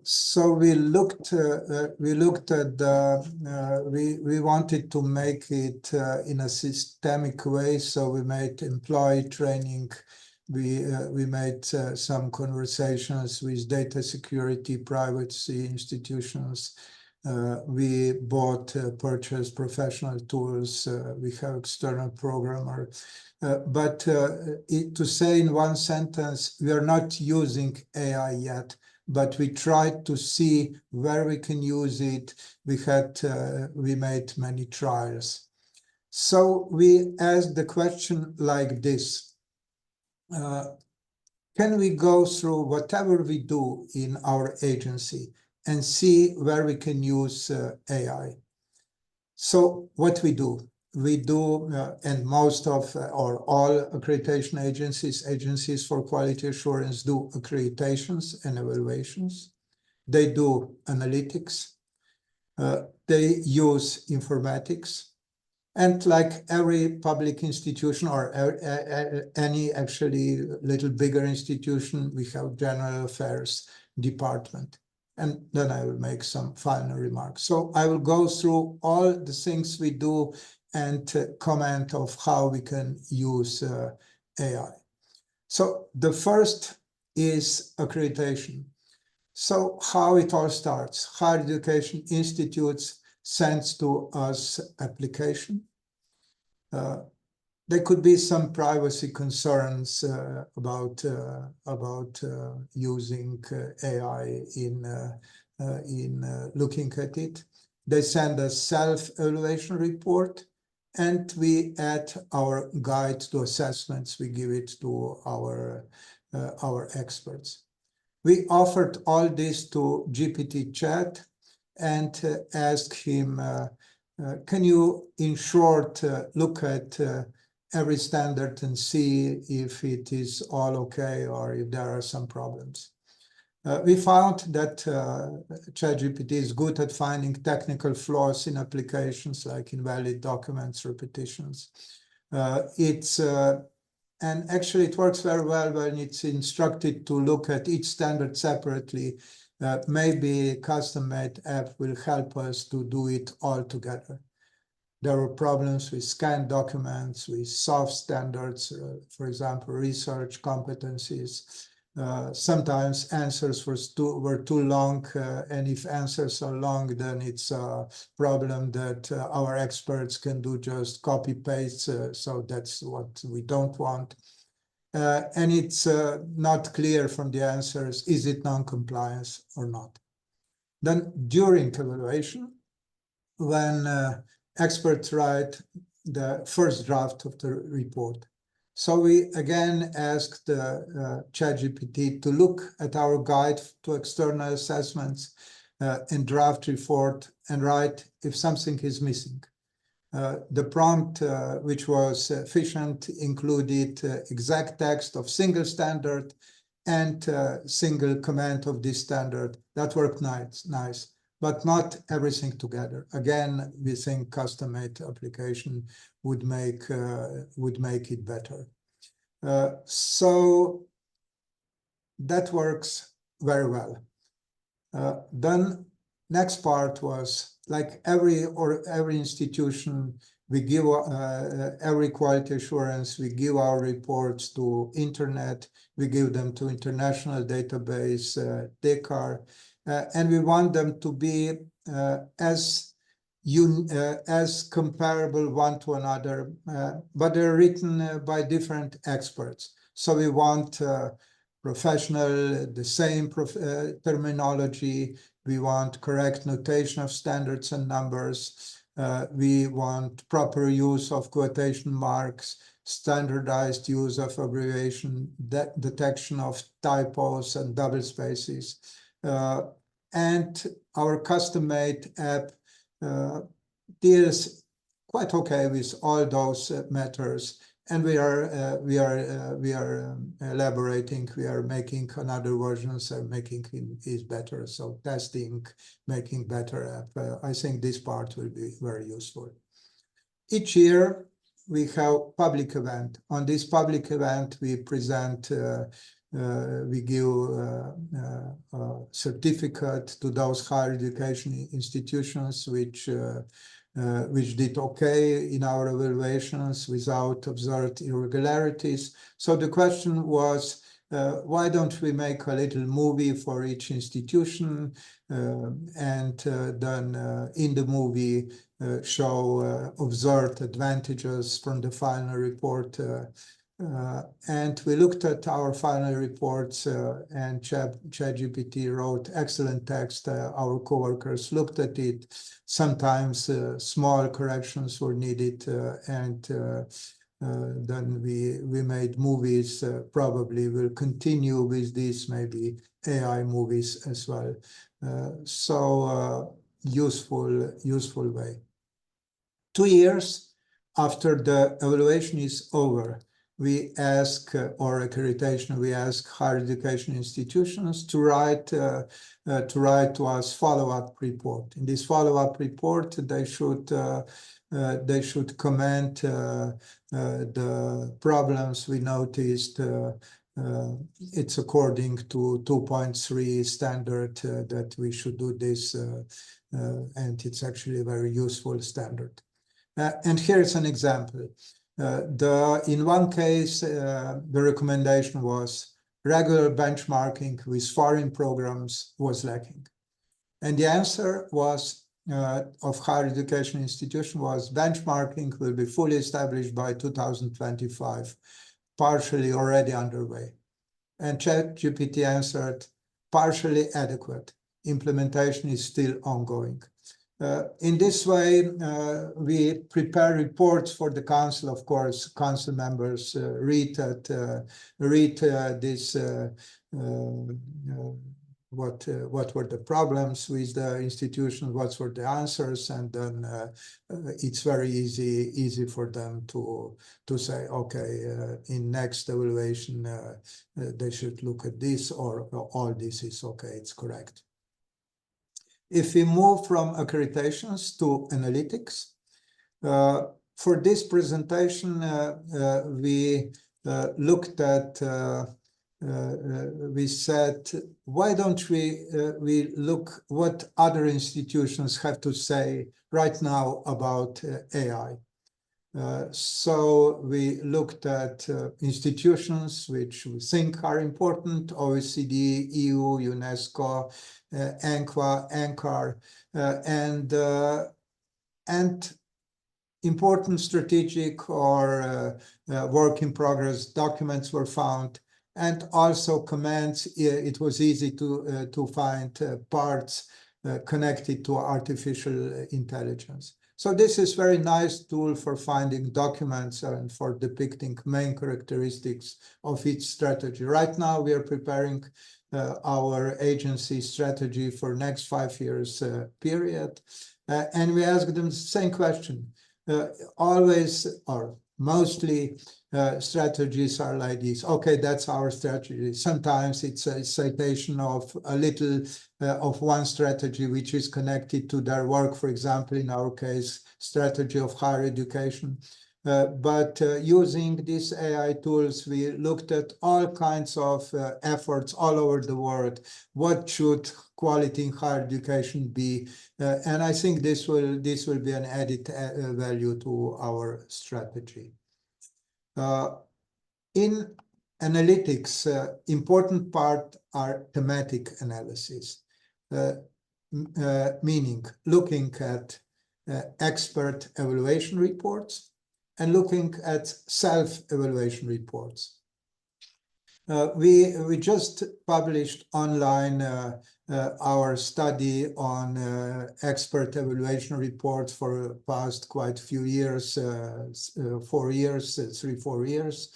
so we looked at we wanted to make it in a systemic way. So we made employee training. We made some conversations with data security, privacy institutions. We purchased professional tools. We have external programmer. But to say in one sentence, we are not using AI yet, but we tried to see where we can use it. We made many trials. So we asked the question like this. Can we go through whatever we do in our agency and see where we can use AI? So what we do, and most of or all accreditation agencies for quality assurance do accreditations and evaluations. They do analytics. They use informatics. And like every public institution or any actually little bigger institution, we have general affairs department. And then I will make some final remarks. So I will go through all the things we do and comment of how we can use AI. So the first is accreditation. So how it all starts. Higher education institutes sends to us application. There could be some privacy concerns about using AI in looking at it. They send a self-evaluation report, and we add our guide to assessments. We give it to our experts. We offered all this to GPT Chat and asked him, can you, in short, look at every standard and see if it is all okay or if there are some problems? We found that ChatGPT is good at finding technical flaws in applications like invalid documents, repetitions. And actually it works very well when it's instructed to look at each standard separately. Maybe a custom-made app will help us to do it all together. There were problems with scanned documents, with soft standards, for example, research competencies. Sometimes answers were too long, and if answers are long, then it's a problem that our experts can do just copy-paste, so that's what we don't want. And it's not clear from the answers, is it non-compliance or not? Then during evaluation, when experts write the first draft of the report. So we again asked ChatGPT to look at our guide to external assessments and draft report and write if something is missing. The prompt, which was efficient, included exact text of single standard and single comment of this standard. That worked nice. But not everything together. Again, we think custom-made application would make it better. So that works very well. Then next part was, like every institution, we give every quality assurance, we give our reports to internet, we give them to international database, DECAR, and we want them to be as comparable one to another, but they're written by different experts. So we want professional, the same terminology. We want correct notation of standards and numbers. We want proper use of quotation marks, standardized use of abbreviation, detection of typos and double spaces. And our custom-made app deals quite okay with all those matters. And we are elaborating. We are making another versions and making it better. So testing, making better app. I think this part will be very useful. Each year we have public event. On this public event, we present. We give a certificate to those higher education institutions which did okay in our evaluations without observed irregularities. So the question was, why don't we make a little movie for each institution and then in the movie show observed advantages from the final report. And we looked at our final reports and ChatGPT wrote excellent text. Our coworkers looked at it. Sometimes small corrections were needed and then we made movies. Probably will continue with this, maybe AI movies as well. So useful way. 2 years after the evaluation is over, we ask, or accreditation, we ask higher education institutions to write to us follow-up report. In this follow-up report, they should comment the problems we noticed. It's according to 2.3 standard that we should do this, and it's actually a very useful standard. And here's an example. In one case, the recommendation was regular benchmarking with foreign programs was lacking. And the answer was of higher education institution was benchmarking will be fully established by 2025, partially already underway. And ChatGPT answered, partially adequate. Implementation is still ongoing. In this way, we prepare reports for the council. Of course, council members read this. What were the problems with the institution? What were the answers? And then it's very easy for them to say, okay, in next evaluation they should look at this, or all this is okay, it's correct. If we move from accreditations to analytics, for this presentation, we looked at, we said, why don't we look what other institutions have to say right now about AI? So we looked at institutions which we think are important: OECD, EU, UNESCO, ANCWA, ANCAR, and important strategic or work in progress documents were found, and also comments. It was easy to find parts connected to artificial intelligence. So this is very nice tool for finding documents and for depicting main characteristics of each strategy. Right now, we are preparing our agency strategy for next 5 years period. And we ask them the same question. Always or mostly strategies are like this. Okay, that's our strategy. Sometimes it's a citation of a little of one strategy which is connected to their work. For example, in our case, strategy of higher education. But using these AI tools, we looked at all kinds of efforts all over the world. What should quality in higher education be? And I think this will be an added value to our strategy. In analytics, important part are thematic analysis, meaning looking at expert evaluation reports and looking at self-evaluation reports. We just published online our study on expert evaluation reports for past quite a few years, 4 years, 3-4 years,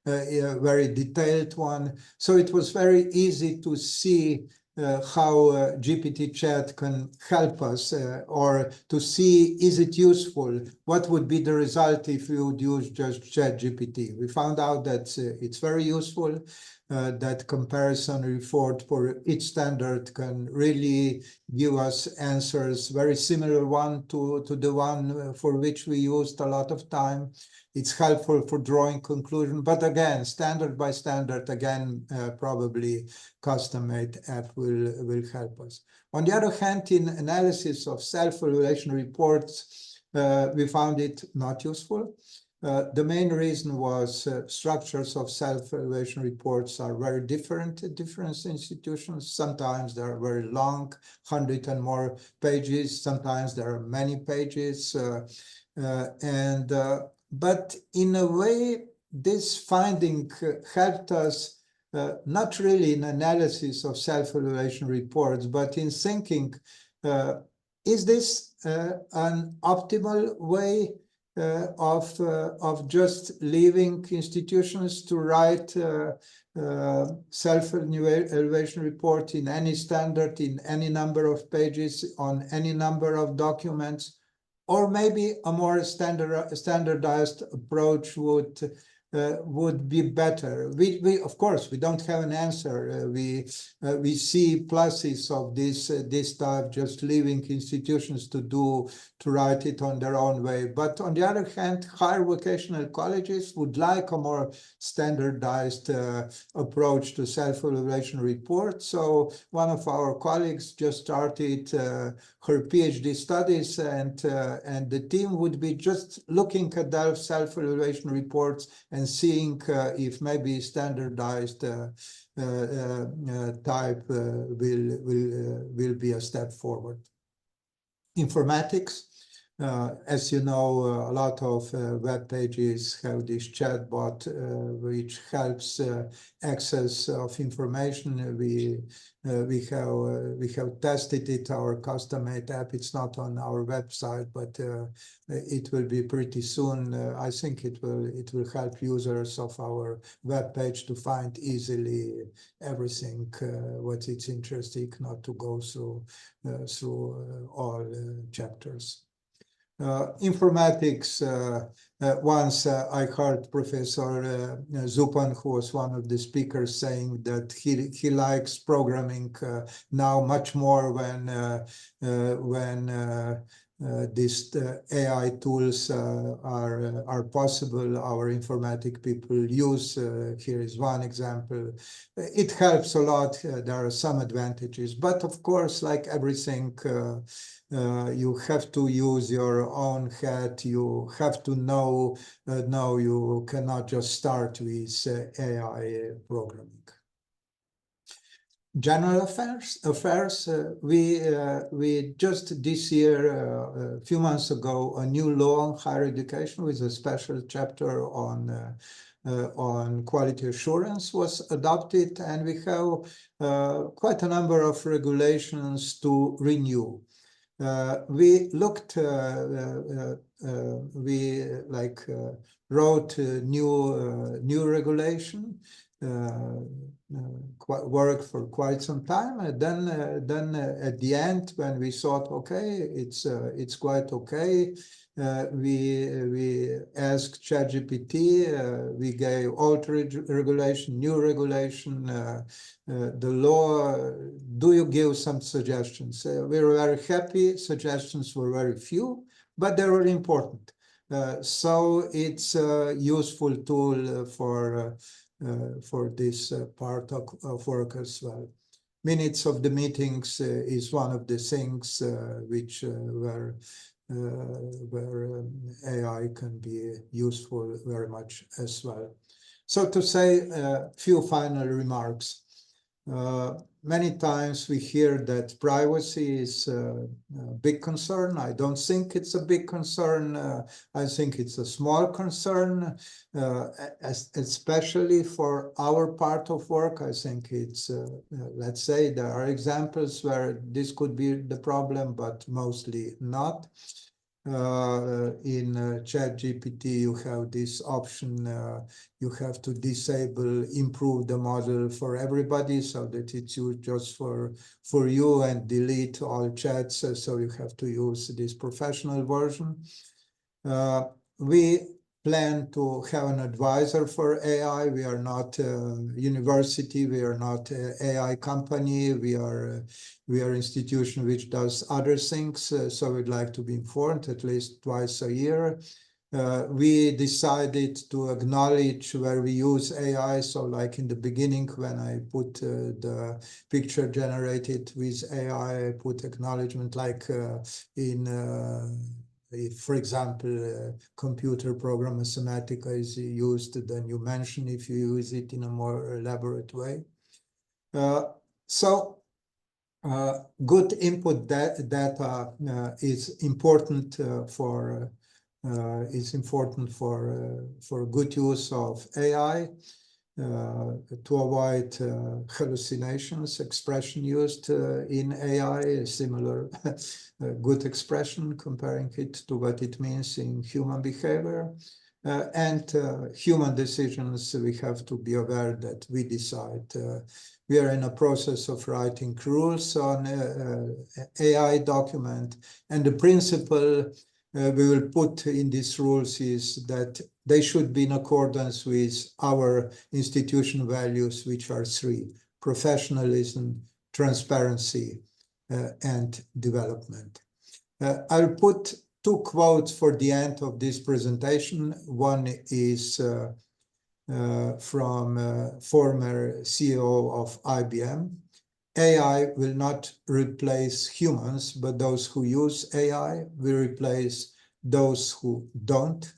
a very detailed one. So it was very easy to see how GPT chat can help us, or to see, is it useful? What would be the result if you would use just chat GPT? We found out that it's very useful, that comparison report for each standard can really give us answers, very similar one to the one for which we used a lot of time. It's helpful for drawing conclusion, but again, standard by standard, again, probably custom-made app will help us. On the other hand, in analysis of self-evaluation reports, we found it not useful. The main reason was structures of self-evaluation reports are very different at different institutions. Sometimes they are very long, 100 and more pages. Sometimes there are many pages. But in a way, this finding helped us not really in analysis of self-evaluation reports, but in thinking, is this an optimal way of just leaving institutions to write self-evaluation report in any standard, in any number of pages, on any number of documents? Or maybe a more standardized approach would be better. We of course, we don't have an answer. We see pluses of this type, just leaving institutions to write it on their own way. But on the other hand, higher vocational colleges would like a more standardized approach to self-evaluation reports. So one of our colleagues just started her PhD studies, and the team would be just looking at their self-evaluation reports and seeing if maybe standardized type will be a step forward. Informatics, as you know, a lot of web pages have this chatbot which helps access of information. We have tested it, our custom-made app. It's not on our website, but it will be pretty soon. I think it will help users of our web page to find easily everything what it's interesting, not to go through all chapters. Informatics, once I heard Professor Zupan, who was one of the speakers, saying that he likes programming now much more when these AI tools are possible. Our informatic people use, here is one example. It helps a lot. There are some advantages, but of course, like everything, you have to use your own head. You have to know, you cannot just start with AI programming. General affairs, we just this year, a few months ago, a new law on higher education with a special chapter on quality assurance was adopted, and we have quite a number of regulations to renew. We looked, we wrote a new regulation, worked for quite some time, and then at the end, when we thought, okay, it's quite okay, we asked ChatGPT, we gave old regulation, new regulation, the law, do you give some suggestions? We were very happy. Suggestions were very few, but they were important. So it's a useful tool for this part of work as well. Minutes of the meetings is one of the things which where AI can be useful very much as well. So to say a few final remarks. Many times we hear that privacy is a big concern. I don't think it's a big concern. I think it's a small concern, especially for our part of work. I think it's, let's say, there are examples where this could be the problem, but mostly not. In ChatGPT, you have this option. You have to disable, improve the model for everybody so that it's used just for you and delete all chats. So you have to use this professional version. We plan to have an advisor for AI. We are not a university. We are not an AI company. We are an institution which does other things. So we'd like to be informed at least twice a year. We decided to acknowledge where we use AI. So like in the beginning, when I put the picture generated with AI, I put acknowledgement like if, for example, computer program Mathematica is used, then you mention if you use it in a more elaborate way. Good input data is important for good use of AI. To avoid hallucinations, expression used in AI is similar, good expression, comparing it to what it means in human behavior. And human decisions, we have to be aware that we decide. We are in a process of writing rules on AI document, and the principle we will put in these rules is that they should be in accordance with our institution values, which are three: professionalism, transparency, and development. I'll put two quotes for the end of this presentation. One is from former CEO of IBM. AI will not replace humans, but those who use AI will replace those who don't.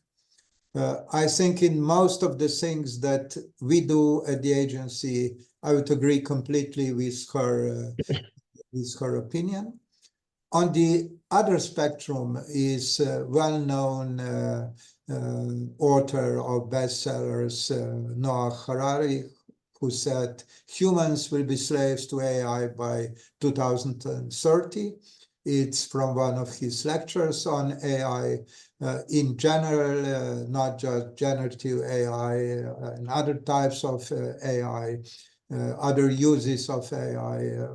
I think in most of the things that we do at the agency, I would agree completely with her opinion. On the other spectrum is well-known author of bestsellers, Noah Harari, who said humans will be slaves to AI by 2030. It's from one of his lectures on AI in general, not just generative AI and other types of AI, other uses of AI.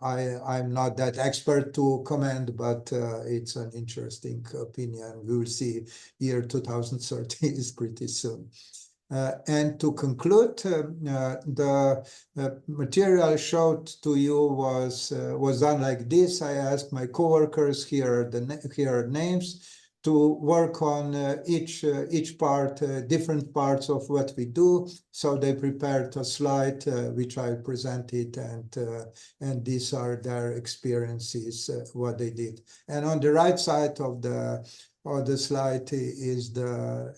I'm not that expert to comment, but it's an interesting opinion. We will see year 2030 is pretty soon. And to conclude, the material I showed to you was done like this. I asked my coworkers, here are names, to work on each part, different parts of what we do. So they prepared a slide which I presented, and these are their experiences, what they did. And on the right side of the slide is the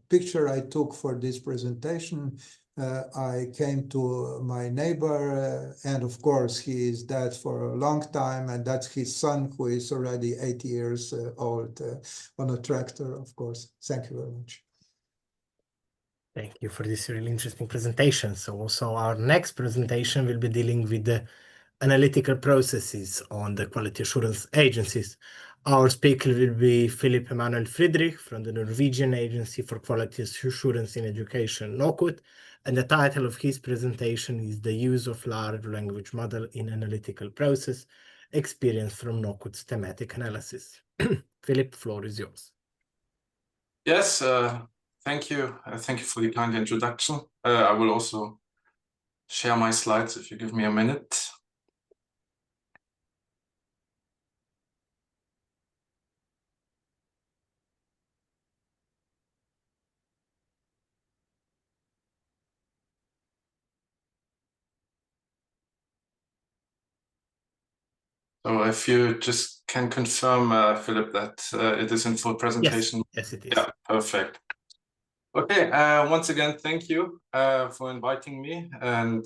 picture I took for this presentation. I came to my neighbor, and of course he is dead for a long time, and that's his son, who is already 80 years old, on a tractor, of course. Thank you very much. Thank you for this really interesting presentation. So also our next presentation will be dealing with the analytical processes on the quality assurance agencies. Our speaker will be Philip Emanuel Friedrich from the Norwegian Agency for Quality Assurance in Education, NOQUT, and the title of his presentation is The Use of Large Language Model in Analytical Process, Experience from NOQUT's Thematic Analysis. Philip, floor is yours. Yes, thank you. Thank you for the kind introduction. I will also share my slides if you give me a minute. So if you just can confirm, Philip, that it is in full presentation. Yes, it is. Yeah, perfect. Okay, once again, thank you for inviting me and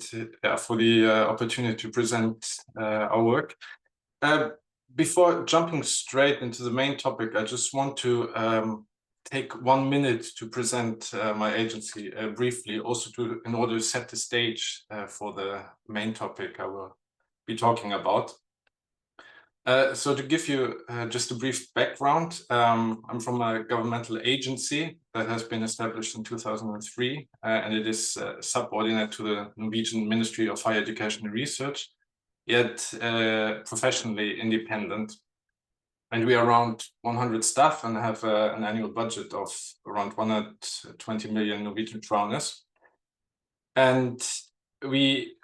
for the opportunity to present our work. Before jumping straight into the main topic, I just want to take 1 minute to present my agency briefly, also in order to set the stage for the main topic I will be talking about. So to give you just a brief background, I'm from a governmental agency that has been established in 2003, and it is subordinate to the Norwegian Ministry of Higher Education and Research, yet professionally independent. And we are around 100 staff and have an annual budget of around 120 million Norwegian kroners. And we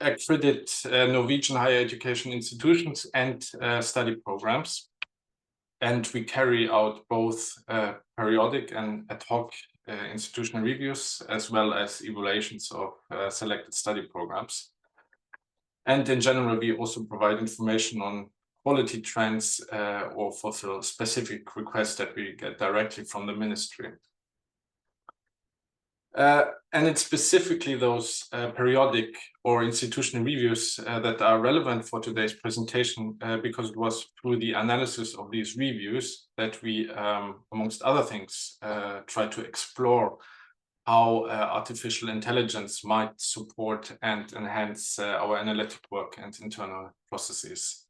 accredit Norwegian higher education institutions and study programs. And we carry out both periodic and ad hoc institutional reviews, as well as evaluations of selected study programs. And in general, we also provide information on quality trends or fulfill specific requests that we get directly from the ministry. And it's specifically those periodic or institutional reviews that are relevant for today's presentation because it was through the analysis of these reviews that we, amongst other things, try to explore how artificial intelligence might support and enhance our analytic work and internal processes.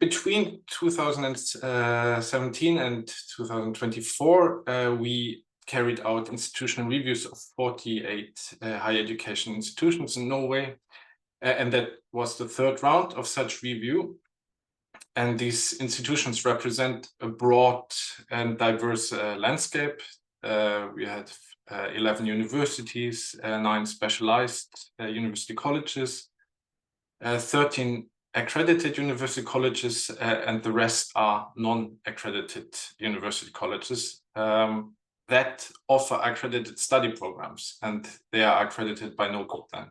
Between 2017 and 2024, we carried out institutional reviews of 48 higher education institutions in Norway, and that was the third round of such review. And these institutions represent a broad and diverse landscape. We had 11 universities, 9 specialized university colleges, 13 accredited university colleges, and the rest are non-accredited university colleges that offer accredited study programs, and they are accredited by NOCUT then.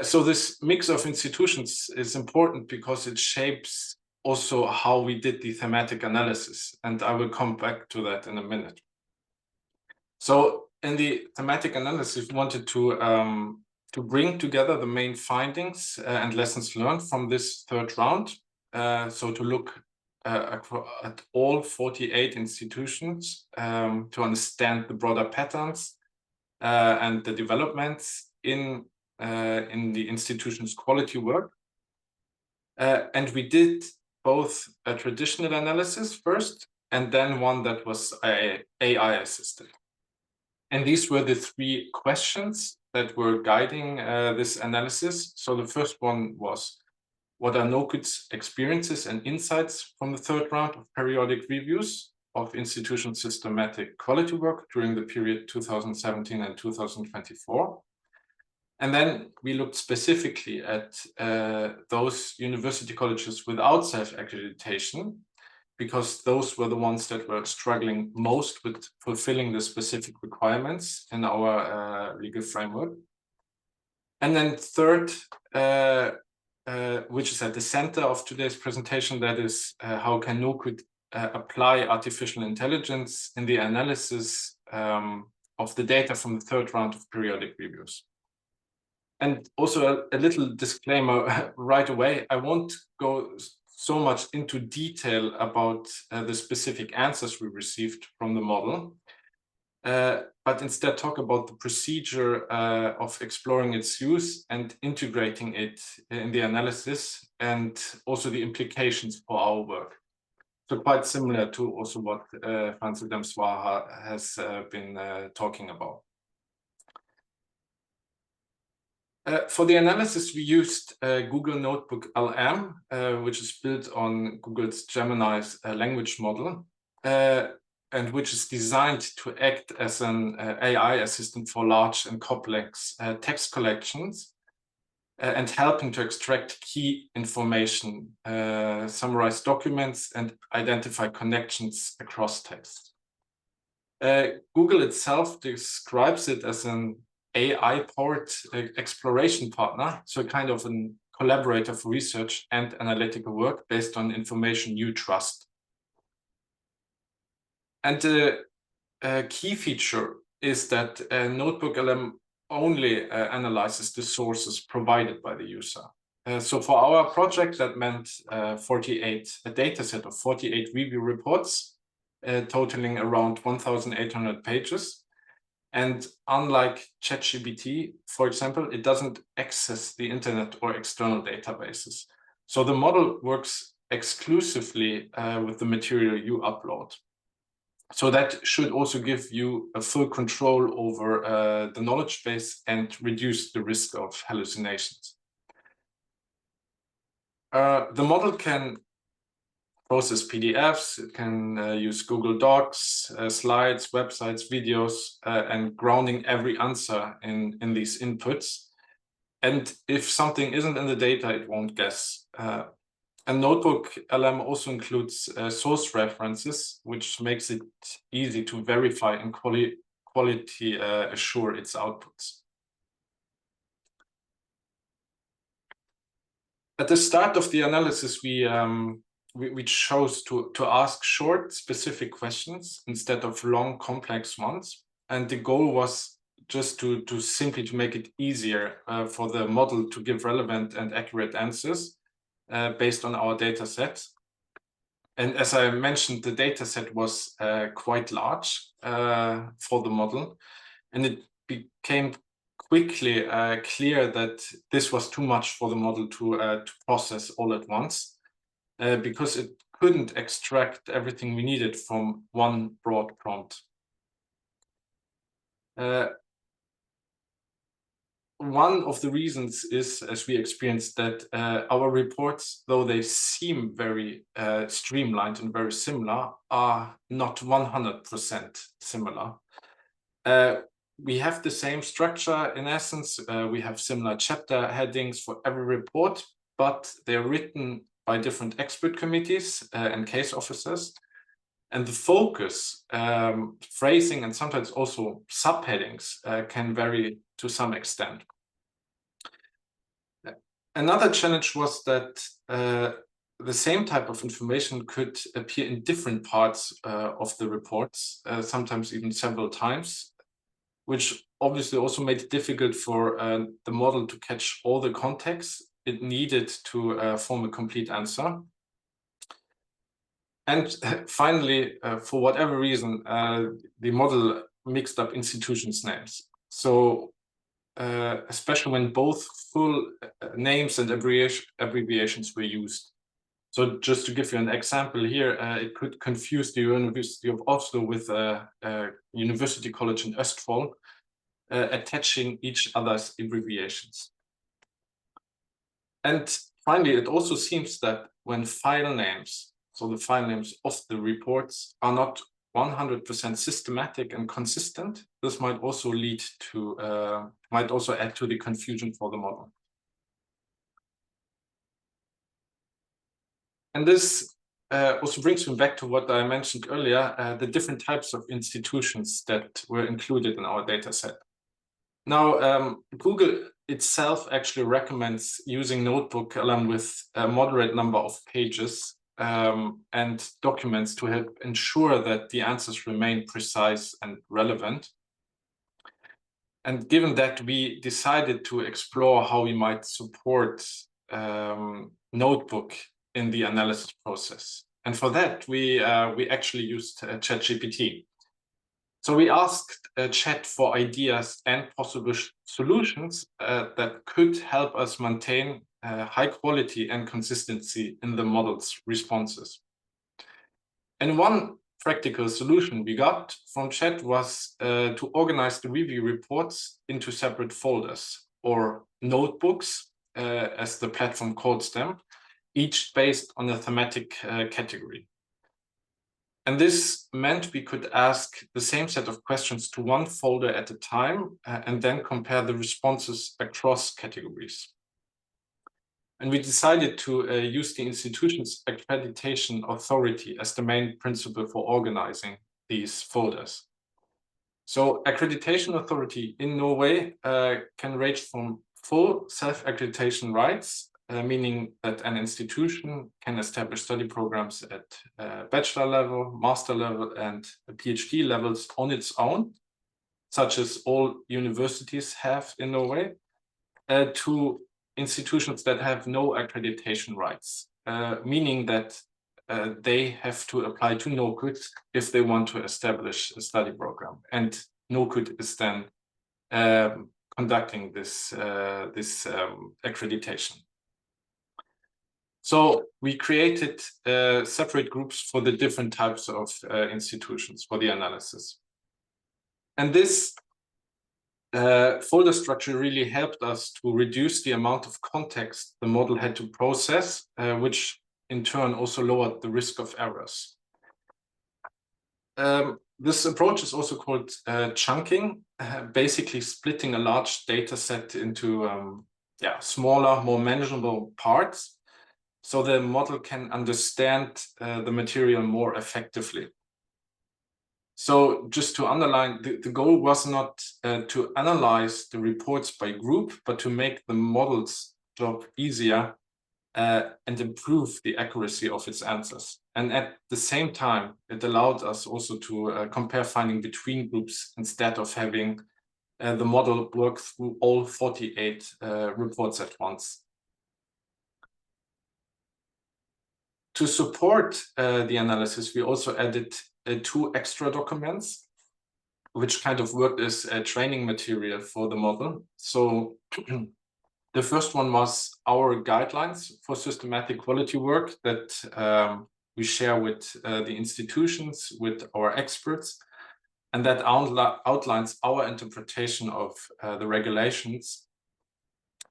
So this mix of institutions is important because it shapes also how we did the thematic analysis, and I will come back to that in a minute. So in the thematic analysis, we wanted to bring together the main findings and lessons learned from this third round. So to look at all 48 institutions to understand the broader patterns and the developments in the institution's quality work. And we did both a traditional analysis first, and then one that was AI assisted. And these were the 3 questions that were guiding this analysis. So the first one was, what are NOCUT's experiences and insights from the third round of periodic reviews of institutional systematic quality work during the period 2017 and 2024? And then we looked specifically at those university colleges without self-accreditation, because those were the ones that were struggling most with fulfilling the specific requirements in our legal framework. And then third, which is at the center of today's presentation, that is how can NOCUT apply artificial intelligence in the analysis of the data from the third round of periodic reviews. And also a little disclaimer right away, I won't go so much into detail about the specific answers we received from the model, but instead talk about the procedure of exploring its use and integrating it in the analysis, and also the implications for our work. So quite similar to also what Franz Demswaha has been talking about. For the analysis, we used Google Notebook LM, which is built on Google's Gemini's language model, and which is designed to act as an AI assistant for large and complex text collections, and helping to extract key information, summarize documents, and identify connections across text. Google itself describes it as an AI-powered exploration partner, so kind of a collaborator for research and analytical work based on information you trust. And the key feature is that Notebook LM only analyzes the sources provided by the user. So for our project, that meant a data set of 48 review reports, totaling around 1,800 pages. And unlike ChatGPT, for example, it doesn't access the internet or external databases. So the model works exclusively with the material you upload. So that should also give you a full control over the knowledge base and reduce the risk of hallucinations. The model can process PDFs, it can use Google Docs, slides, websites, videos, and grounding every answer in these inputs. And if something isn't in the data, it won't guess. And Notebook LM also includes source references, which makes it easy to verify and quality assure its outputs. At the start of the analysis, we chose to ask short, specific questions instead of long, complex ones. And the goal was just to simply make it easier for the model to give relevant and accurate answers based on our data set. And as I mentioned, the data set was quite large for the model, and it became quickly clear that this was too much for the model to process all at once, because it couldn't extract everything we needed from one broad prompt. One of the reasons is, as we experienced, that our reports, though they seem very streamlined and very similar, are not 100% similar. We have the same structure in essence. We have similar chapter headings for every report, but they're written by different expert committees and case officers. And the focus, phrasing, and sometimes also subheadings can vary to some extent. Another challenge was that the same type of information could appear in different parts of the reports, sometimes even several times, which obviously also made it difficult for the model to catch all the context it needed to form a complete answer. And finally, for whatever reason, the model mixed up institutions' names. So especially when both full names and abbreviations were used. So just to give you an example here, it could confuse the University of Oslo with University College in Østfold, attaching each other's abbreviations. And finally, it also seems that when file names, so the file names of the reports, are not 100% systematic and consistent, this might also lead to, might also add to the confusion for the model. And this also brings me back to what I mentioned earlier, the different types of institutions that were included in our data set. Now, Google itself actually recommends using Notebook LM with a moderate number of pages and documents to help ensure that the answers remain precise and relevant. And given that, we decided to explore how we might support Notebook in the analysis process. And for that, we actually used ChatGPT. So we asked Chat for ideas and possible solutions that could help us maintain high quality and consistency in the model's responses. And one practical solution we got from Chat was to organize the review reports into separate folders, or notebooks, as the platform calls them, each based on a thematic category. And this meant we could ask the same set of questions to one folder at a time and then compare the responses across categories. And we decided to use the institution's accreditation authority as the main principle for organizing these folders. So accreditation authority in Norway can range from full self-accreditation rights, meaning that an institution can establish study programs at bachelor level, master level, and PhD levels on its own, such as all universities have in Norway, to institutions that have no accreditation rights, meaning that they have to apply to NOKUT if they want to establish a study program, and NOKUT is then conducting this accreditation. So we created separate groups for the different types of institutions for the analysis. And this folder structure really helped us to reduce the amount of context the model had to process, which in turn also lowered the risk of errors. This approach is also called chunking, basically splitting a large data set into smaller, more manageable parts, so the model can understand the material more effectively. So just to underline, the goal was not to analyze the reports by group, but to make the model's job easier and improve the accuracy of its answers. And at the same time, it allowed us also to compare findings between groups instead of having the model work through all 48 reports at once. To support the analysis, we also added 2 extra documents, which kind of worked as a training material for the model. So the first one was our guidelines for systematic quality work that we share with the institutions, with our experts, and that outlines our interpretation of the regulations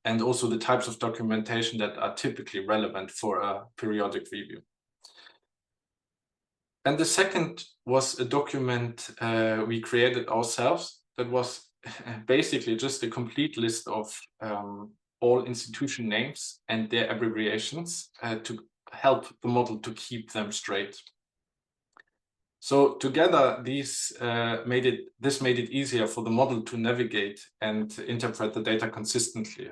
and also the types of documentation that are typically relevant for a periodic review. And the second was a document we created ourselves that was basically just a complete list of all institution names and their abbreviations to help the model to keep them straight. So together, this made it easier for the model to navigate and interpret the data consistently.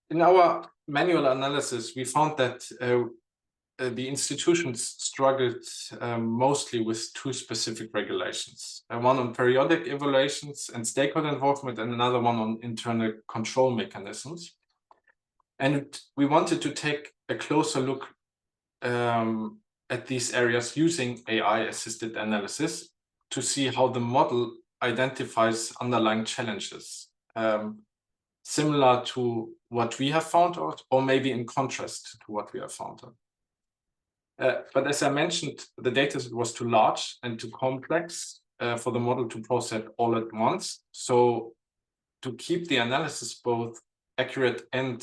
In our manual analysis, we found that the institutions struggled mostly with 2 specific regulations, one on periodic evaluations and stakeholder involvement, and another one on internal control mechanisms. And we wanted to take a closer look at these areas using AI-assisted analysis to see how the model identifies underlying challenges, similar to what we have found out, or maybe in contrast to what we have found out. But as I mentioned, the data was too large and too complex for the model to process all at once. So to keep the analysis both accurate and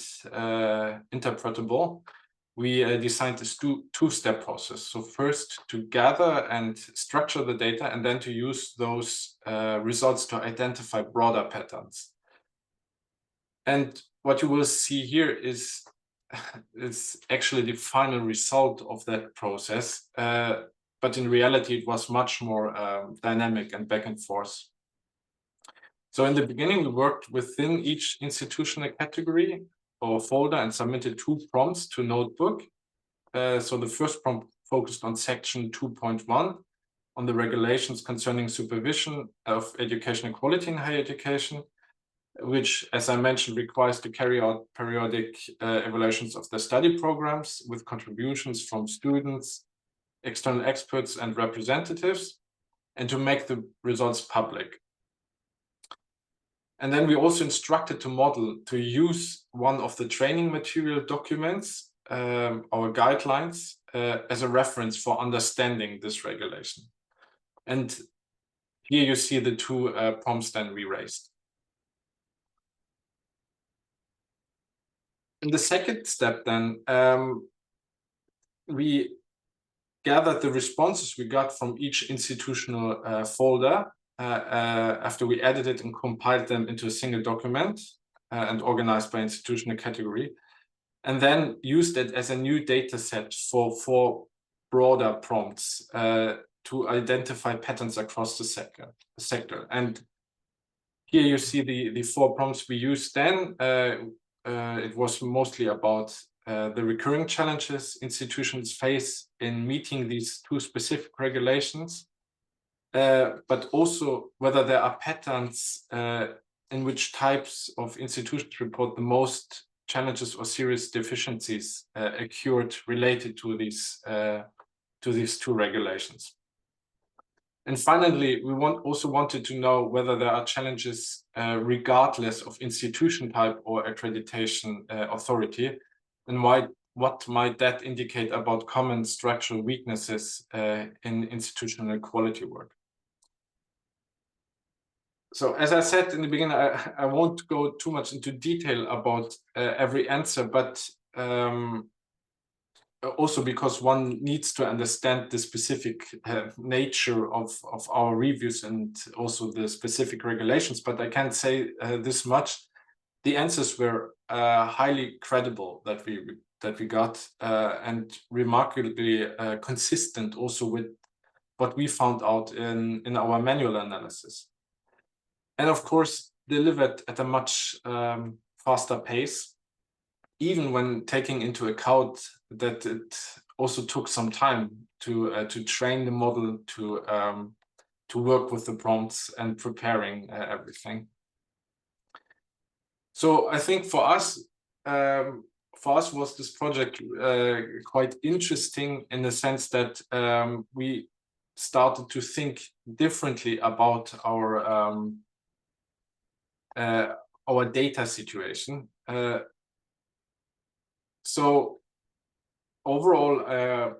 interpretable, we designed this 2-step process. So first to gather and structure the data, and then to use those results to identify broader patterns. And what you will see here is actually the final result of that process. But in reality, it was much more dynamic and back and forth. So in the beginning, we worked within each institutional category or folder and submitted 2 prompts to Notebook. So the first prompt focused on section 2.1 on the regulations concerning supervision of educational quality in higher education, which, as I mentioned, requires to carry out periodic evaluations of the study programs with contributions from students, external experts, and representatives, and to make the results public. And then we also instructed the model to use one of the training material documents, our guidelines, as a reference for understanding this regulation. And here you see the 2 prompts then we raised. In the second step then, we gathered the responses we got from each institutional folder after we edited and compiled them into a single document and organized by institutional category. and then used it as a new data set for 4 broader prompts to identify patterns across the sector. And here you see the 4 prompts we used then. It was mostly about the recurring challenges institutions face in meeting these 2 specific regulations, but also whether there are patterns in which types of institutions report the most challenges or serious deficiencies occurred related to these 2 regulations. And finally, we also wanted to know whether there are challenges regardless of institution type or accreditation authority, and what might that indicate about common structural weaknesses in institutional quality work. So as I said in the beginning, I won't go too much into detail about every answer, but also because one needs to understand the specific nature of our reviews and also the specific regulations. But I can say this much: the answers were highly credible that we got, and remarkably consistent also with what we found out in our manual analysis, and of course delivered at a much faster pace, even when taking into account that it also took some time to train the model, to work with the prompts and preparing everything. So I think for us was this project quite interesting in the sense that we started to think differently about our data situation. So overall,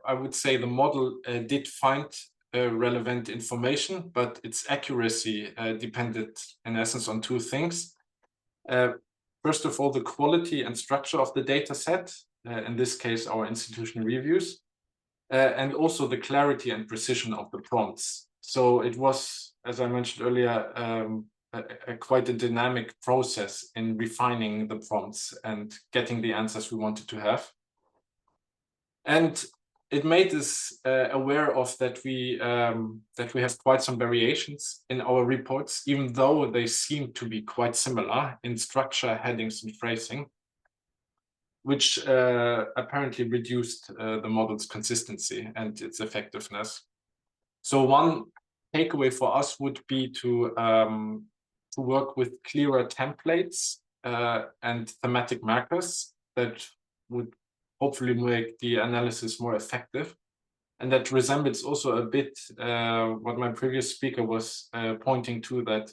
I would say the model did find relevant information, but its accuracy depended in essence on 2 things. First of all, the quality and structure of the data set, in this case, our institutional reviews, and also the clarity and precision of the prompts. So it was, as I mentioned earlier, quite a dynamic process in refining the prompts and getting the answers we wanted to have. And it made us aware of that we have quite some variations in our reports, even though they seem to be quite similar in structure, headings, and phrasing, which apparently reduced the model's consistency and its effectiveness. So one takeaway for us would be to work with clearer templates and thematic markers that would hopefully make the analysis more effective. And that resembles also a bit what my previous speaker was pointing to, that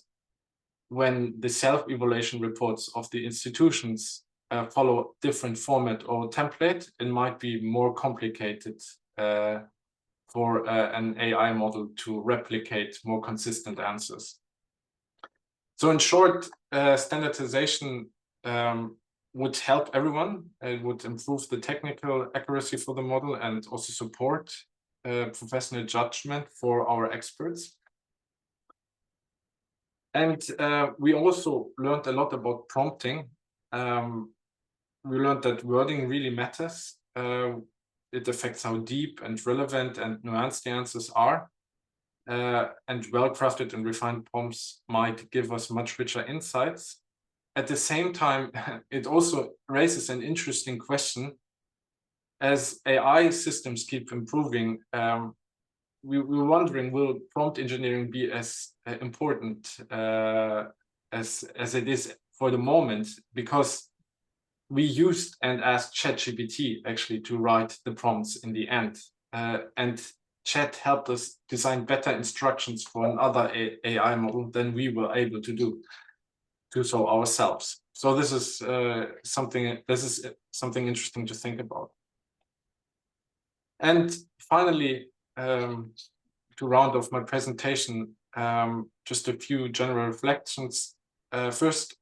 when the self-evaluation reports of the institutions follow different format or template, it might be more complicated for an AI model to replicate more consistent answers. So in short, standardization would help everyone. It would improve the technical accuracy for the model and also support professional judgment for our experts. And we also learned a lot about prompting. We learned that wording really matters. It affects how deep and relevant and nuanced the answers are. And well-crafted and refined prompts might give us much richer insights. At the same time, it also raises an interesting question. As AI systems keep improving, we're wondering, will prompt engineering be as important as it is for the moment? Because we used and asked ChatGPT actually to write the prompts in the end. And Chat helped us design better instructions for another AI model than we were able to do so ourselves. So this is something interesting to think about. And finally, to round off my presentation, just a few general reflections. First,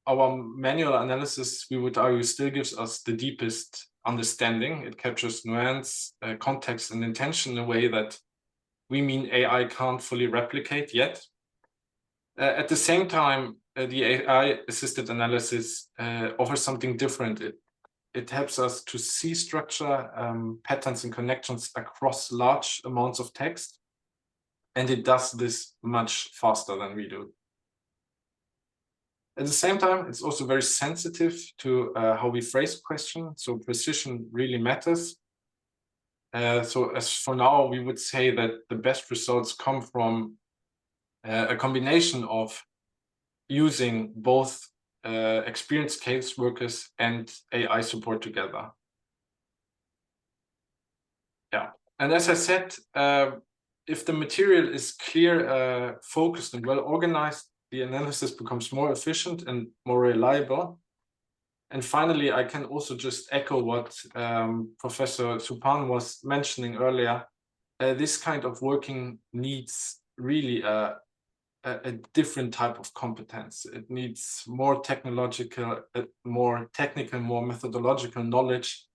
our manual analysis, we would argue, still gives us the deepest understanding. It captures nuance, context, and intention in a way that we mean AI can't fully replicate yet. At the same time, the AI-assisted analysis offers something different. it helps us to see structure, patterns and connections across large amounts of text. And it does this much faster than we do. At the same time, it's also very sensitive to how we phrase questions. So precision really matters. So as for now, we would say that the best results come from a combination of using both experienced case workers and AI support together. Yeah, and as I said, if the material is clear, focused and well organized, the analysis becomes more efficient and more reliable. And finally, I can also just echo what Professor Supan was mentioning earlier. This kind of working needs really a different type of competence. It needs more technological, more technical, more methodological knowledge.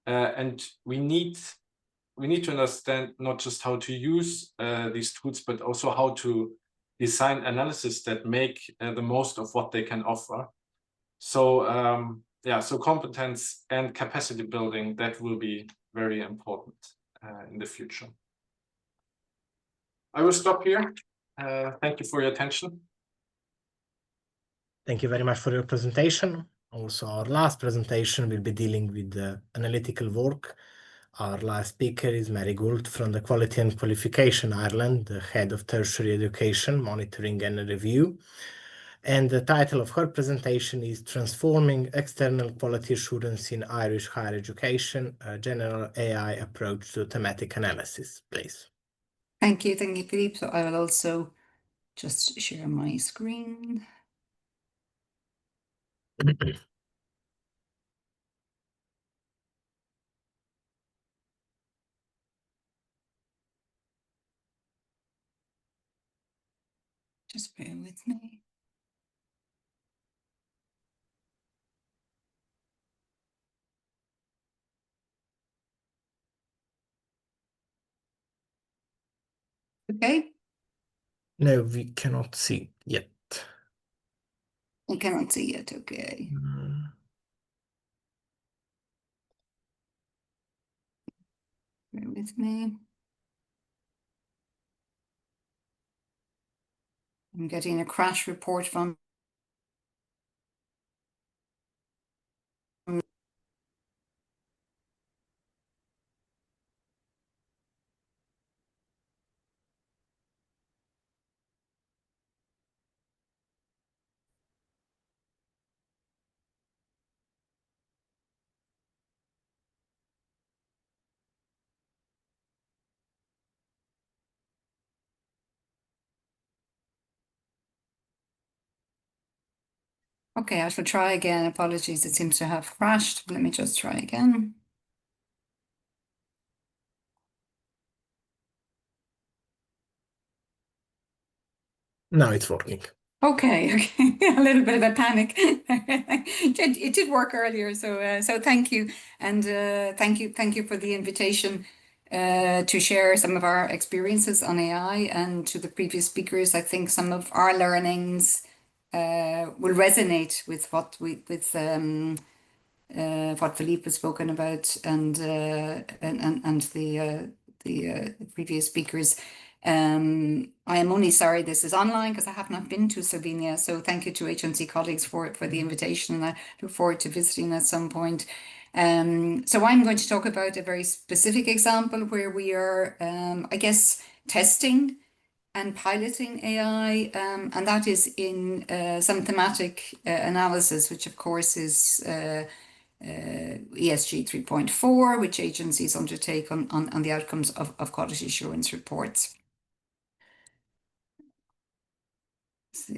And we need to understand not just how to use these tools, but also how to design analysis that make the most of what they can offer. So yeah, so competence and capacity building, that will be very important in the future. I will stop here. Thank you for your attention. Thank you very much for your presentation. Also, our last presentation will be dealing with the analytical work. Our last speaker is Mary Gould from the Quality and Qualification Ireland, the head of tertiary education, monitoring and review. And the title of her presentation is Transforming External Quality Assurance in Irish Higher Education, a General AI Approach to Thematic Analysis. Please. Thank you, Philippe. So I will also just share my screen. Just bear with me. Okay. No, we cannot see yet. I cannot see it. Okay. Bear with me. I'm getting a crash report from Okay, I shall try again. Apologies, it seems to have crashed. Let me just try again. Now it's working. Okay, a little bit of a panic. It did work earlier, so thank you, and thank you for the invitation to share some of our experiences on AI, and to the previous speakers. I think some of our learnings will resonate with what Philippe has spoken about, and the previous speakers. I am only sorry this is online because I have not been to Slovenia. So thank you to HNC colleagues for the invitation, and I look forward to visiting at some point. So I'm going to talk about a very specific example where we are, I guess, testing and piloting AI, and that is in some thematic analysis, which of course is ESG 3.4, which agencies undertake on the outcomes of quality assurance reports. So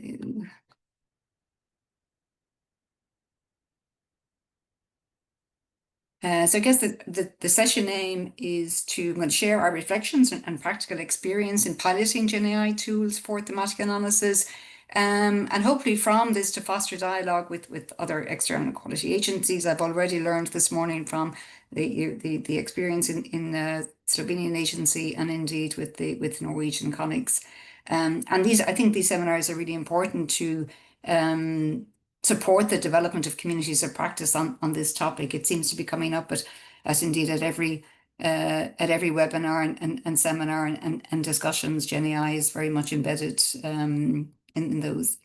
I guess the session aim is to share our reflections and practical experience in piloting Gen AI tools for thematic analysis, and hopefully from this to foster dialogue with other external quality agencies. I've already learned this morning from the experience in Slovenian agency, and indeed with Norwegian colleagues. And I think these seminars are really important to support the development of communities of practice on this topic. It seems to be coming up as indeed at every webinar and seminar and discussions. Gen AI is very much embedded in those.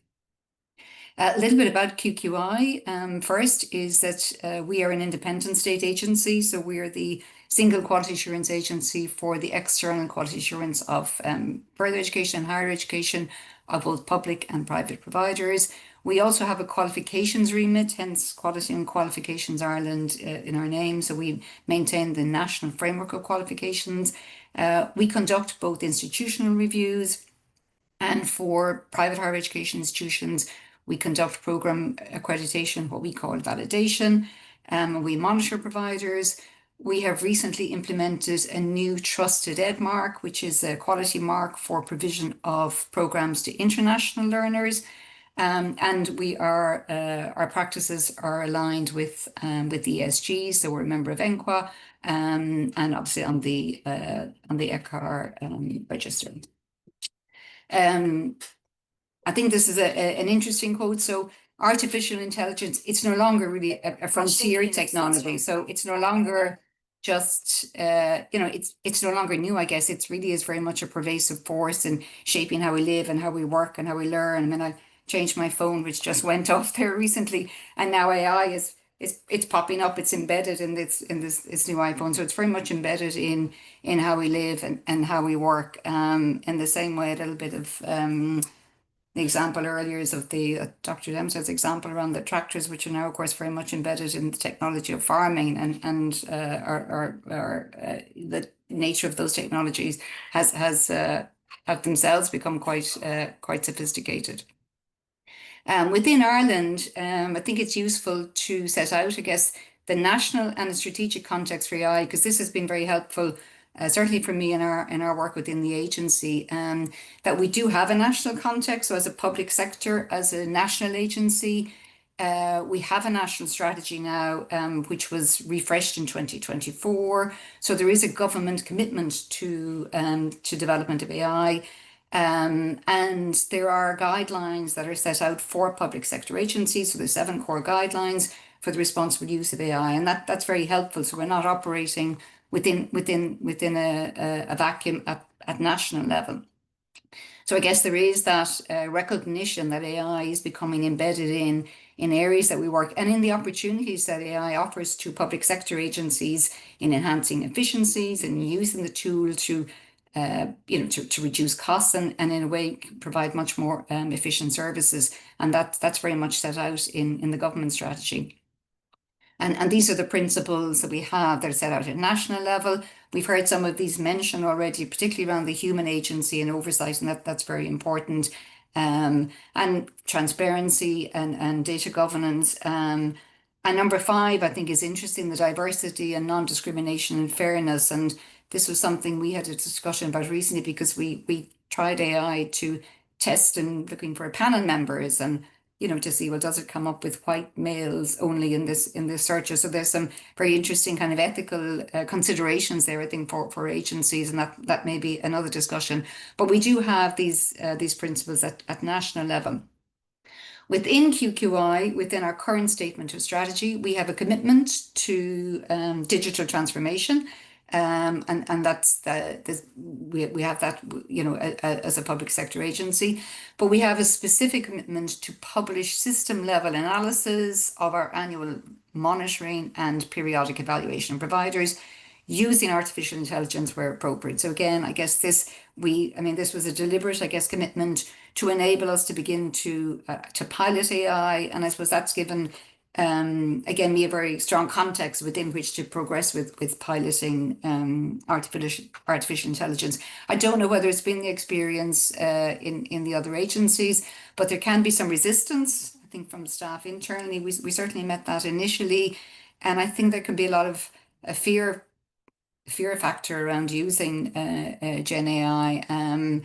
A little bit about QQI. First is that we are an independent state agency, so we are the single quality assurance agency for the external quality assurance of further education and higher education of both public and private providers. We also have a qualifications remit, hence Quality and Qualifications Ireland in our name. So we maintain the national framework of qualifications. We conduct both institutional reviews, and for private higher education institutions, we conduct program accreditation, what we call validation. We monitor providers. We have recently implemented a new Trusted Ed mark, which is a quality mark for provision of programs to international learners. And we are our practices are aligned with ESG, so we're a member of ENQA, and obviously on the ECHAR register. I think this is an interesting quote. So artificial intelligence, it's no longer really a frontier technology. So it's no longer just, it's no longer new, I guess. It's really is very much a pervasive force in shaping how we live and how we work and how we learn. I mean, I changed my phone, which just went off there recently, and now AI it's popping up. It's embedded in this new iPhone, so it's very much embedded in how we live and how we work. In the same way, a little bit of the example earlier is of the Dr. Dempster's example around the tractors, which are now, of course, very much embedded in the technology of farming, and the nature of those technologies have themselves become quite sophisticated. Within Ireland, I think it's useful to set out, I guess, the national and the strategic context for AI, because this has been very helpful, certainly for me in our work within the agency, that we do have a national context. So as a public sector, as a national agency, we have a national strategy now, which was refreshed in 2024. So there is a government commitment to development of AI. And there are guidelines that are set out for public sector agencies. So there's 7 core guidelines for the responsible use of AI, and that's very helpful. So we're not operating within a vacuum at national level. So I guess there is that recognition that AI is becoming embedded in areas that we work, and in the opportunities that AI offers to public sector agencies in enhancing efficiencies and using the tool to reduce costs and in a way provide much more efficient services. And that's very much set out in the government strategy. And these are the principles that we have that are set out at national level. We've heard some of these mentioned already, particularly around the human agency and oversight, and that's very important. And transparency and data governance. And number 5, I think, is interesting, the diversity and non-discrimination and fairness. And this was something we had a discussion about recently, because we tried AI to test and looking for panel members and to see, well, does it come up with white males only in this search? So there's some very interesting kind of ethical considerations there, I think, for agencies, and that may be another discussion. But we do have these principles at national level. Within QQI, within our current statement of strategy, we have a commitment to digital transformation. And that's we have that as a public sector agency, but we have a specific commitment to publish system level analysis of our annual monitoring and periodic evaluation of providers using artificial intelligence where appropriate. So again, I guess this was a deliberate, commitment to enable us to begin to pilot AI, and I suppose that's given again me a very strong context within which to progress with piloting artificial intelligence. I don't know whether it's been the experience in the other agencies, but there can be some resistance, I think, from staff internally. We certainly met that initially, and I think there can be a lot of a fear factor around using Gen AI,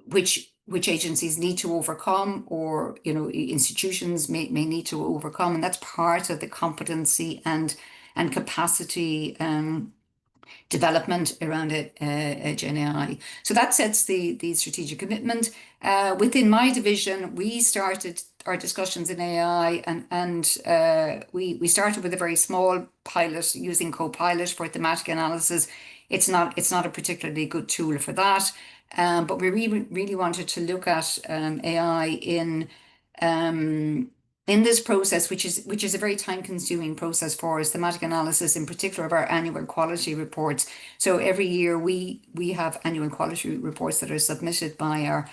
which agencies need to overcome, or institutions may need to overcome, and that's part of the competency and capacity development around Gen AI. So that sets the strategic commitment. Within my division, we started our discussions in AI, and we started with a very small pilot using Copilot for thematic analysis. It's not a particularly good tool for that, but we really wanted to look at AI in this process, which is a very time-consuming process for us, thematic analysis, in particular of our annual quality reports. So every year we have annual quality reports that are submitted by our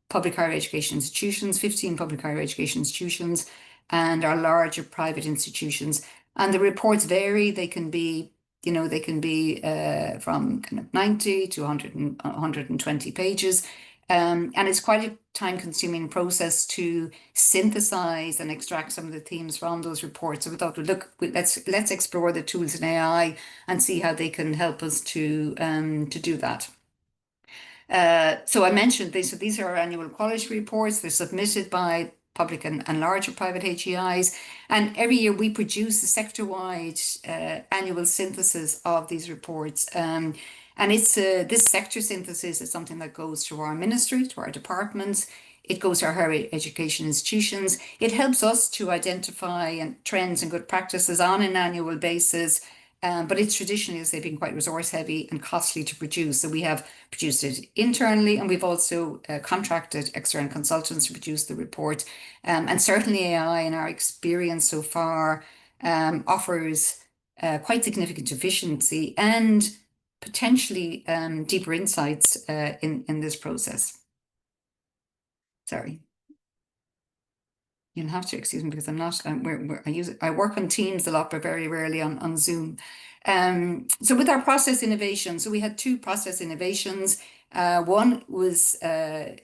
public higher education institutions, 15 public higher education institutions, and our larger private institutions. And the reports vary. They can be, from kind of 90 to 120 pages. And it's quite a time-consuming process to synthesize and extract some of the themes from those reports. So we thought, let's explore the tools in AI and see how they can help us to do that. So I mentioned this. So these are our annual quality reports. They're submitted by public and larger private HEIs, and every year we produce a sector-wide annual synthesis of these reports. And it's this sector synthesis is something that goes to our ministry, to our departments. It goes to our higher education institutions. It helps us to identify trends and good practices on an annual basis. But it's traditionally, as they've been quite resource heavy and costly to produce. So we have produced it internally, and we've also contracted external consultants to produce the report. And certainly AI, in our experience so far, offers quite significant efficiency and potentially deeper insights in this process. Sorry. You'll have to excuse me because I'm not. I work on Teams a lot, but very rarely on Zoom. So with our process innovation, so we had two process innovations. One was a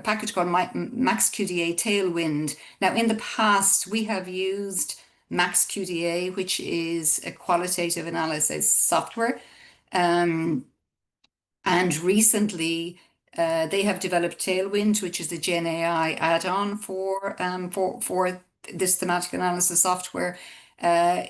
package called MaxQDA Tailwind. Now, in the past, we have used MaxQDA, which is a qualitative analysis software. And recently, they have developed Tailwind, which is a Gen AI add-on for this thematic analysis software. I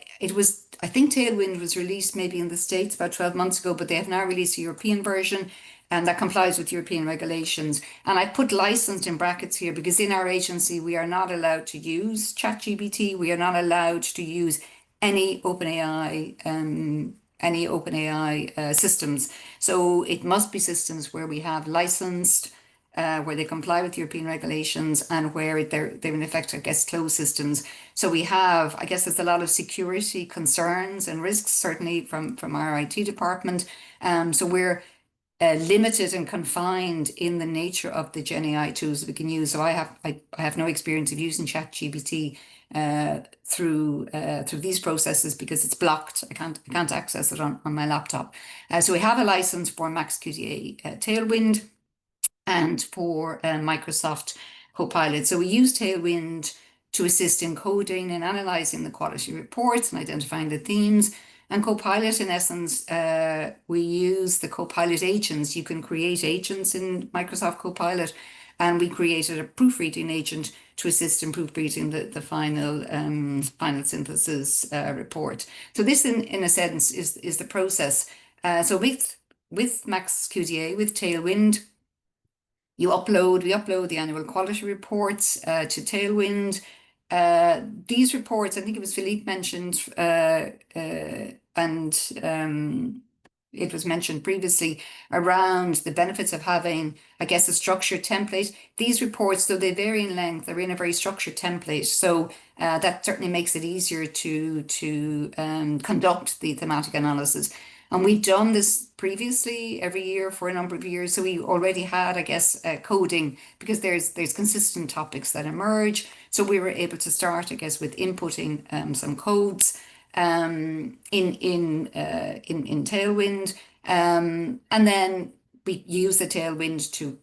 think Tailwind was released maybe in the States about 12 months ago, but they have now released a European version, and that complies with European regulations. And I put licensed in brackets here because in our agency, we are not allowed to use ChatGPT. We are not allowed to use any OpenAI systems. So it must be systems where we have licensed, where they comply with European regulations, and where they're in effect, I guess, closed systems. So we have, I guess, there's a lot of security concerns and risks, certainly from our IT department. So we're limited and confined in the nature of the Gen AI tools that we can use. So I have no experience of using ChatGPT through these processes because it's blocked. I can't access it on my laptop. So we have a license for MaxQDA Tailwind and for Microsoft Copilot. So we use Tailwind to assist in coding and analyzing the quality reports and identifying the themes. And Copilot, in essence, we use the Copilot agents. You can create agents in Microsoft Copilot, and we created a proofreading agent to assist in proofreading the final synthesis report. So this, in a sense, is the process. So with MaxQDA, with Tailwind, we upload the annual quality reports to Tailwind. These reports, I think it was Philippe mentioned, and it was mentioned previously around the benefits of having, I guess, a structured template. These reports, though they vary in length, they're in a very structured template. So that certainly makes it easier to conduct the thematic analysis. And we've done this previously every year for a number of years. So we already had, I guess, coding, because there's consistent topics that emerge. So we were able to start, I guess, with inputting some codes in Tailwind. And then we use the Tailwind to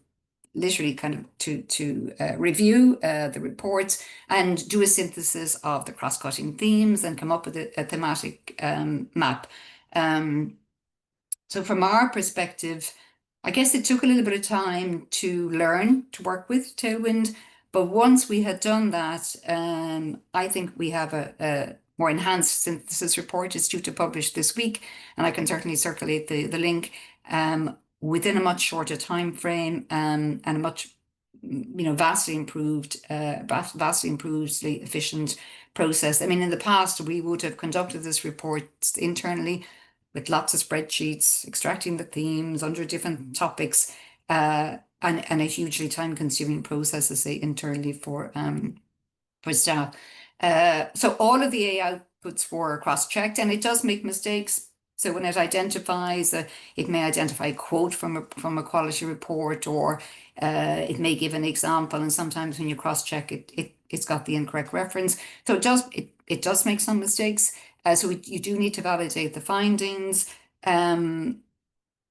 literally kind of to review the reports and do a synthesis of the cross-cutting themes and come up with a thematic map. So from our perspective, I guess it took a little bit of time to learn to work with Tailwind, but once we had done that, I think we have a more enhanced synthesis report. It's due to publish this week, and I can certainly circulate the link within a much shorter time frame and a much vastly improved, efficient process. I mean, in the past, we would have conducted this report internally with lots of spreadsheets, extracting the themes under different topics, and a hugely time-consuming process, I say, internally for staff. So all of the AI outputs were cross-checked, and it does make mistakes. So when it identifies, it may identify a quote from a quality report, or it may give an example, and sometimes when you cross-check it's got the incorrect reference. So it does make some mistakes. So you do need to validate the findings,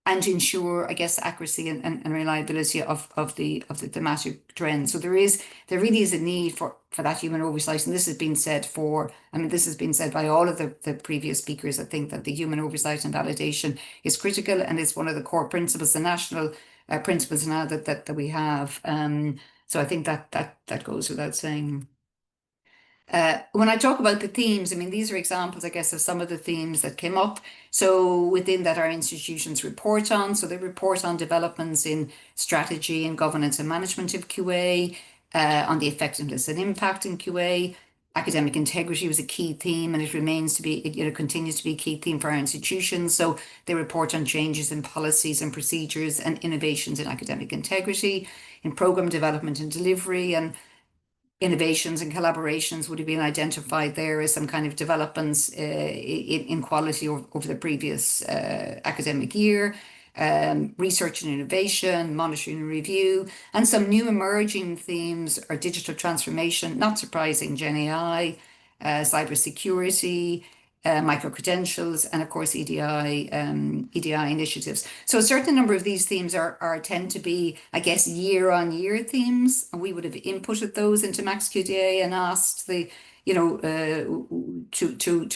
and ensure, I guess, accuracy and reliability of the thematic trend. So there really is a need for that human oversight, and this has been said by all of the previous speakers. I think that the human oversight and validation is critical, and it's one of the core principles, the national principles now that we have. So I think that goes without saying. When I talk about the themes, I mean, these are examples, I guess, of some of the themes that came up. So within that, our institutions report on. So they report on developments in strategy and governance and management of QA, on the effectiveness and impact in QA. Academic integrity was a key theme, and it remains to be, it continues to be a key theme for our institutions. So they report on changes in policies and procedures and innovations in academic integrity, in program development and delivery, and innovations and collaborations would have been identified there as some kind of developments in quality over the previous academic year. Research and innovation, monitoring and review, and some new emerging themes are digital transformation, not surprising, Gen AI, cybersecurity, micro-credentials, and of course EDI initiatives. So a certain number of these themes tend to be, I guess, year-on-year themes, and we would have inputted those into Max QDA and asked to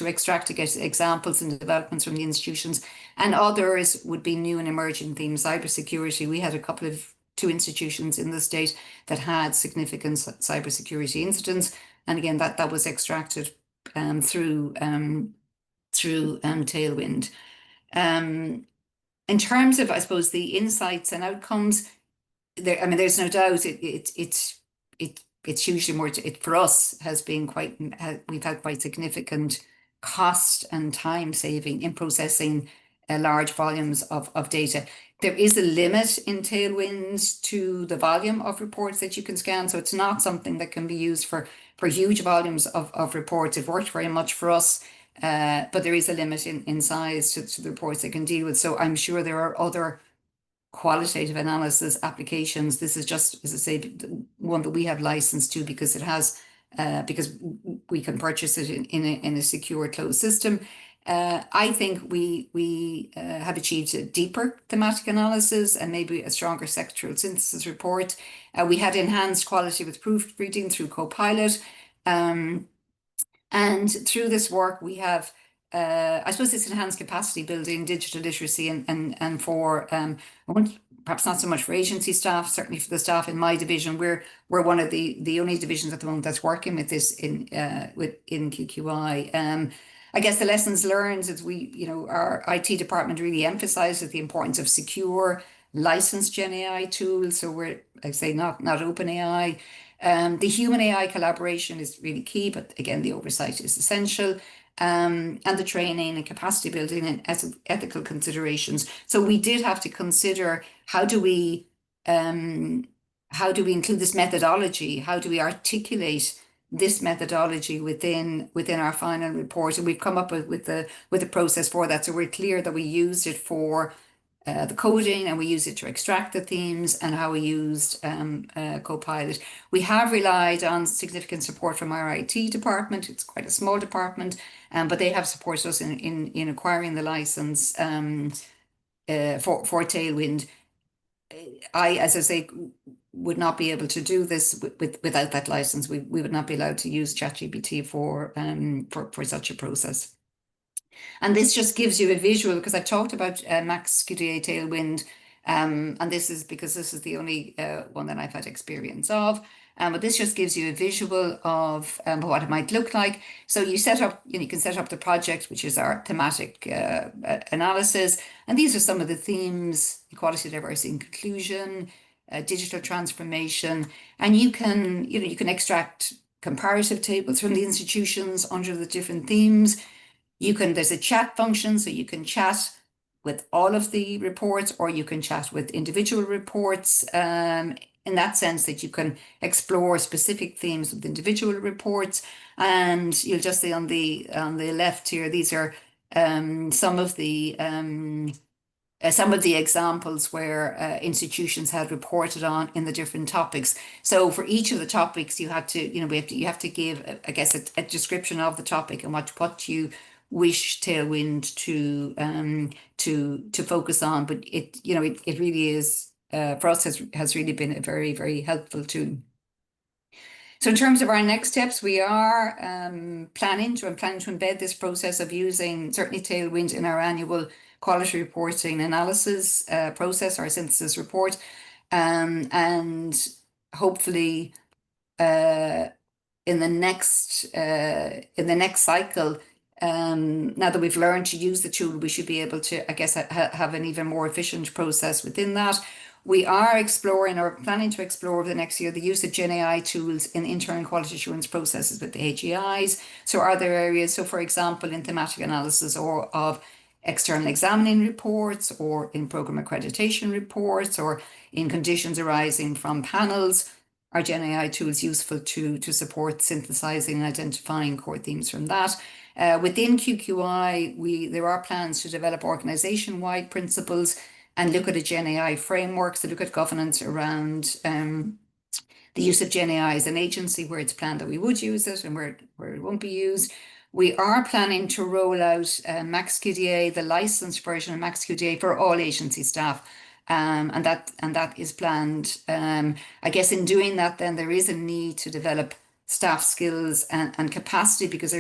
extract, to get examples and developments from the institutions. And others would be new and emerging themes. Cybersecurity, we had two institutions in the state that had significant cybersecurity incidents, and again that was extracted through Tailwind. In terms of, I suppose, the insights and outcomes, there's no doubt it's hugely more. It for us has been we've had quite significant cost and time saving in processing large volumes of data. There is a limit in Tailwind to the volume of reports that you can scan, so it's not something that can be used for huge volumes of reports. It worked very much for us, but there is a limit in size to the reports they can deal with. So I'm sure there are other qualitative analysis applications. This is just, as I say, one that we have license to because it has, because we can purchase it in a secure closed system. I think we have achieved a deeper thematic analysis and maybe a stronger sectoral synthesis report. We had enhanced quality with proofreading through Copilot. And through this work, we have, I suppose, this enhanced capacity building, digital literacy, and for, perhaps not so much for agency staff, certainly for the staff in my division. We're one of the only divisions at the moment that's working with this in QQI. I guess the lessons learned is our IT department really emphasizes the importance of secure, licensed Gen AI tools. So we're, I say, not open AI. The human AI collaboration is really key, but again, the oversight is essential. And the training and capacity building and ethical considerations. So we did have to consider how do we include this methodology? How do we articulate this methodology within our final report? And we've come up with a process for that. So we're clear that we used it for the coding, and we use it to extract the themes, and how we used Copilot. We have relied on significant support from our IT department. It's quite a small department, but they have supported us in acquiring the license for Tailwind. As I say, would not be able to do this without that license. We would not be allowed to use ChatGPT for such a process. And this just gives you a visual, because I've talked about Max QDA Tailwind, and this is because this is the only one that I've had experience of. But this just gives you a visual of what it might look like. So you set up, you can set up the project, which is our thematic analysis. And these are some of the themes: equality, diversity, and inclusion, digital transformation, and you can extract comparative tables from the institutions under the different themes. There's a chat function, so you can chat with all of the reports, or you can chat with individual reports, in that sense that you can explore specific themes with individual reports. And you'll just see on the left here, these are some of the examples where institutions had reported on in the different topics. So for each of the topics, you have to, you have to give, I guess, a description of the topic and what you wish Tailwind to focus on. But it really is, for us, has really been a very, very helpful tool. So in terms of our next steps, we are planning to embed this process of using certainly Tailwind in our annual quality reporting analysis process, our synthesis report, and hopefully in the next cycle, now that we've learned to use the tool, we should be able to, I guess, have an even more efficient process within that. We are exploring or planning to explore over the next year the use of GenAI tools in internal quality assurance processes with the AGIs. So are there areas, so for example, in thematic analysis or of external examining reports, or in program accreditation reports, or in conditions arising from panels, are GenAI tools useful to support synthesizing and identifying core themes from that? Within QQI, there are plans to develop organization-wide principles and look at a GenAI framework, so look at governance around the use of GenAI as an agency, where it's planned that we would use it and where it won't be used. We are planning to roll out MaxQDA, the licensed version of MaxQDA, for all agency staff. And that is planned. I guess in doing that, then there is a need to develop staff skills and capacity, because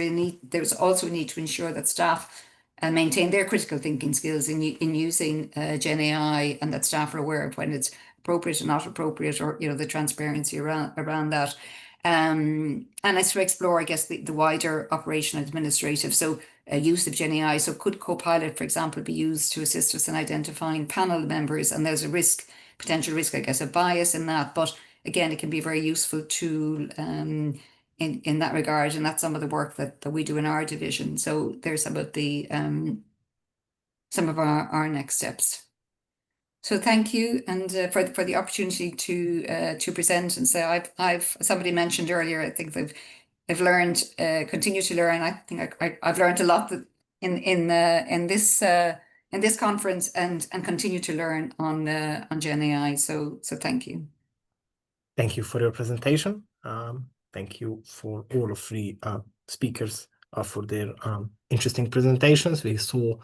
there's also a need to ensure that staff maintain their critical thinking skills in using GenAI, and that staff are aware of when it's appropriate and not appropriate, or the transparency around that. And as to explore, I guess, the wider operational administrative, so use of GenAI. So could Copilot, for example, be used to assist us in identifying panel members? And there's a potential risk, I guess, of bias in that. But again, it can be a very useful tool in that regard. And that's some of the work that we do in our division. So there's some of our next steps. So thank you, and for the opportunity to present and say somebody mentioned earlier, I think I've learned, continue to learn. I think I've learned a lot in this conference, and continue to learn on GenAI. So thank you. Thank you for your presentation. Thank you for all of the speakers for their interesting presentations. We saw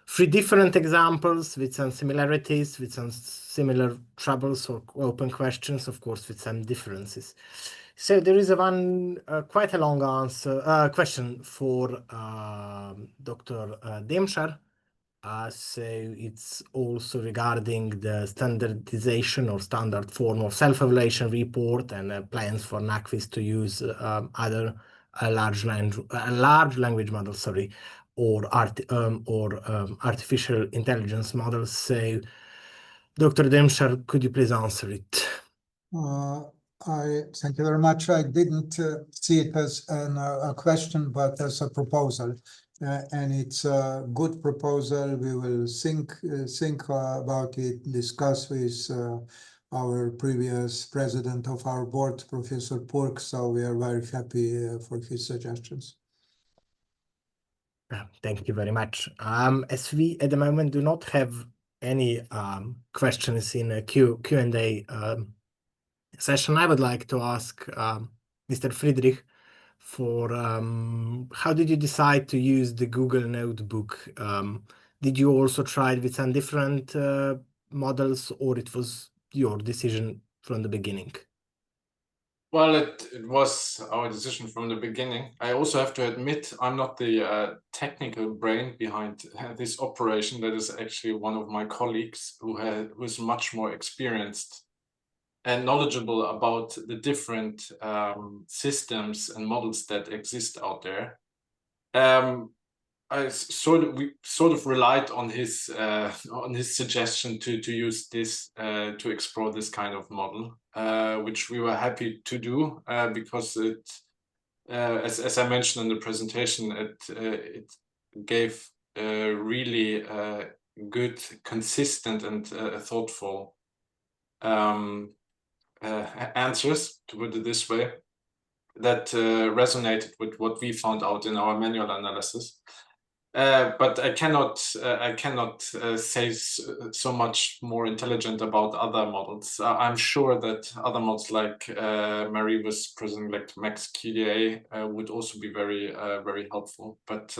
3 different examples with some similarities, with some similar troubles or open questions, of course, with some differences. So there is quite a long question for Dr. Demshar. So it's also regarding the standardization or standard form of self-evaluation report, and plans for NACFIS to use either a large language model, or artificial intelligence models. So, Dr. Demshar, could you please answer it? Thank you very much. I didn't see it as a question, but as a proposal. And it's a good proposal. We will think about it, discuss with our previous president of our board, Professor Purk. So we are very happy for his suggestions. Thank you very much. As we at the moment do not have any questions in a Q&A session, I would like to ask Mr. Friedrich for how did you decide to use the Google Notebook? Did you also try it with some different models, or it was your decision from the beginning? Well, it was our decision from the beginning. I also have to admit, I'm not the technical brain behind this operation. That is actually one of my colleagues who is much more experienced and knowledgeable about the different systems and models that exist out there. we sort of relied on his suggestion to use this to explore this kind of model, which we were happy to do because it, as I mentioned in the presentation, it gave really good, consistent, and thoughtful answers, to put it this way, that resonated with what we found out in our manual analysis. But I cannot say so much more intelligent about other models. I'm sure that other models like Marie was presenting, like MaxQDA, would also be very very helpful. But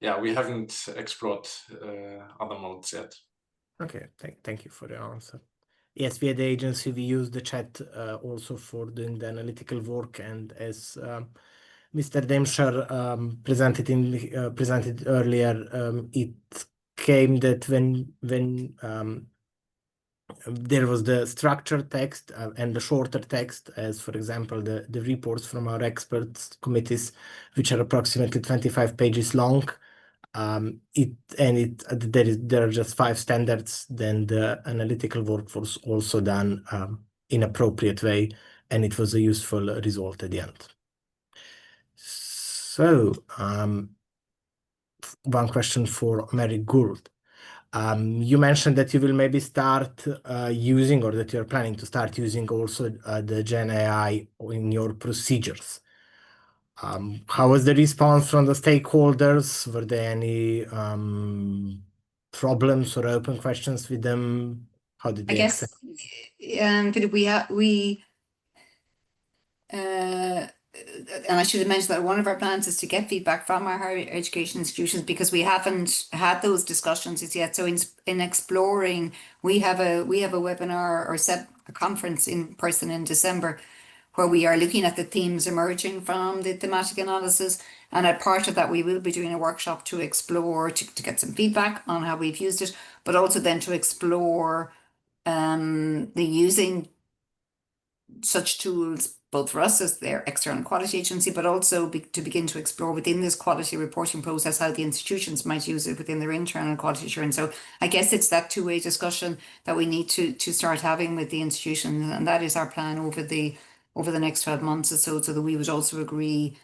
yeah, we haven't explored other models yet. Okay, thank you for the answer. Yes, we at the agency, we use the chat also for doing the analytical work, and as Mr. Demscher presented earlier, it came that when there was the structured text and the shorter text, as for example the reports from our experts committees, which are approximately 25 pages long. There are just 5 standards. Then the analytical work was also done in appropriate way, and it was a useful result at the end. So one question for Mary Gould. You mentioned that you will maybe start using, or that you're planning to start using also the Gen AI in your procedures. How was the response from the stakeholders? Were there any problems or open questions with them? How did they accept? And I should have mentioned that one of our plans is to get feedback from our higher education institutions, because we haven't had those discussions as yet. So in exploring, we have a webinar or a conference in person in December, where we are looking at the themes emerging from the thematic analysis. And as part of that, we will be doing a workshop to explore, to get some feedback on how we've used it, but also then to explore the using such tools, both for us as their external quality agency, but also to begin to explore within this quality reporting process how the institutions might use it within their internal quality assurance. So I guess it's that two-way discussion that we need to start having with the institutions, and that is our plan over the next 12 months or so that we would also agree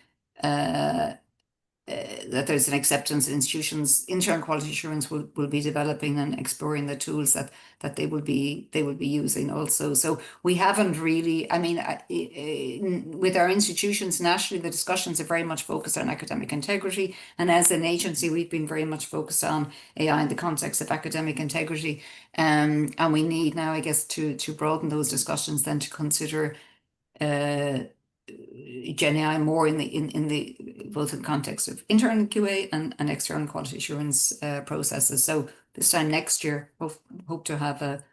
that there's an acceptance that institutions, internal quality assurance will be developing and exploring the tools that they will be using also. So we haven't really, I mean, with our institutions nationally, the discussions are very much focused on academic integrity, and as an agency, we've been very much focused on AI in the context of academic integrity, and we need now, I guess, to broaden those discussions then to consider Gen AI more in the both in the context of internal QA and external quality assurance processes. So this time next year, we'll hope to have a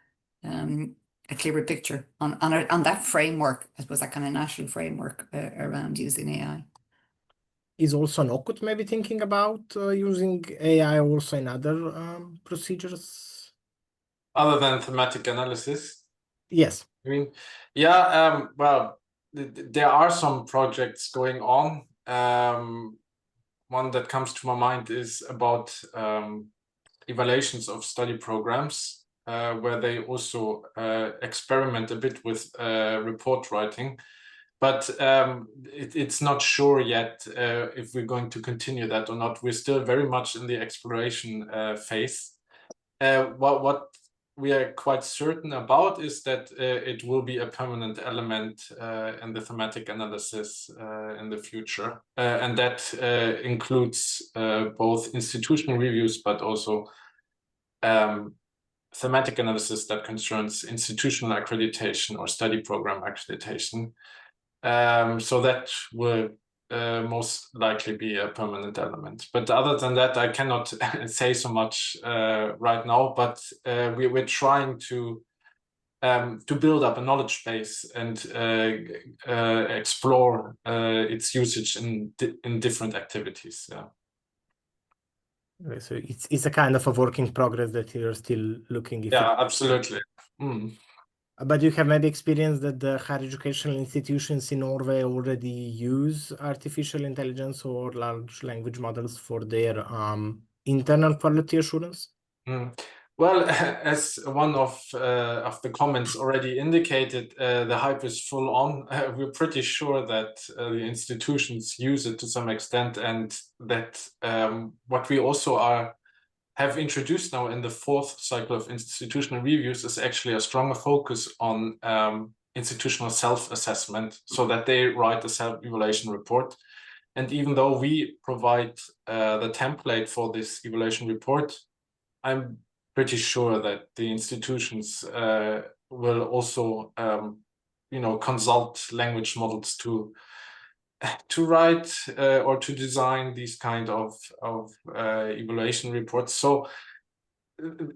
clearer picture on that framework, I suppose, that kind of national framework around using AI. Is also NOCUT maybe thinking about using AI also in other procedures? Other than thematic analysis? Yes. I mean, yeah, well, there are some projects going on. One that comes to my mind is about evaluations of study programs, where they also experiment a bit with report writing. But it's not sure yet if we're going to continue that or not. We're still very much in the exploration phase. What we are quite certain about is that it will be a permanent element in the thematic analysis in the future. And that includes both institutional reviews, but also thematic analysis that concerns institutional accreditation or study program accreditation. So that will most likely be a permanent element. But other than that, I cannot say so much right now, but we're trying to build up a knowledge base and explore its usage in different activities. Yeah. Okay, so it's a kind of a work in progress that you're still looking. Yeah, absolutely. Mm. But you have maybe experienced that the higher educational institutions in Norway already use artificial intelligence or large language models for their internal quality assurance? Well, as one of the comments already indicated, the hype is full on. We're pretty sure that the institutions use it to some extent, and that what we also have introduced now in the 4th cycle of institutional reviews is actually a stronger focus on institutional self-assessment, so that they write a self-evaluation report. And even though we provide the template for this evaluation report, I'm pretty sure that the institutions will also, consult language models to write or to design these kind of evaluation reports. So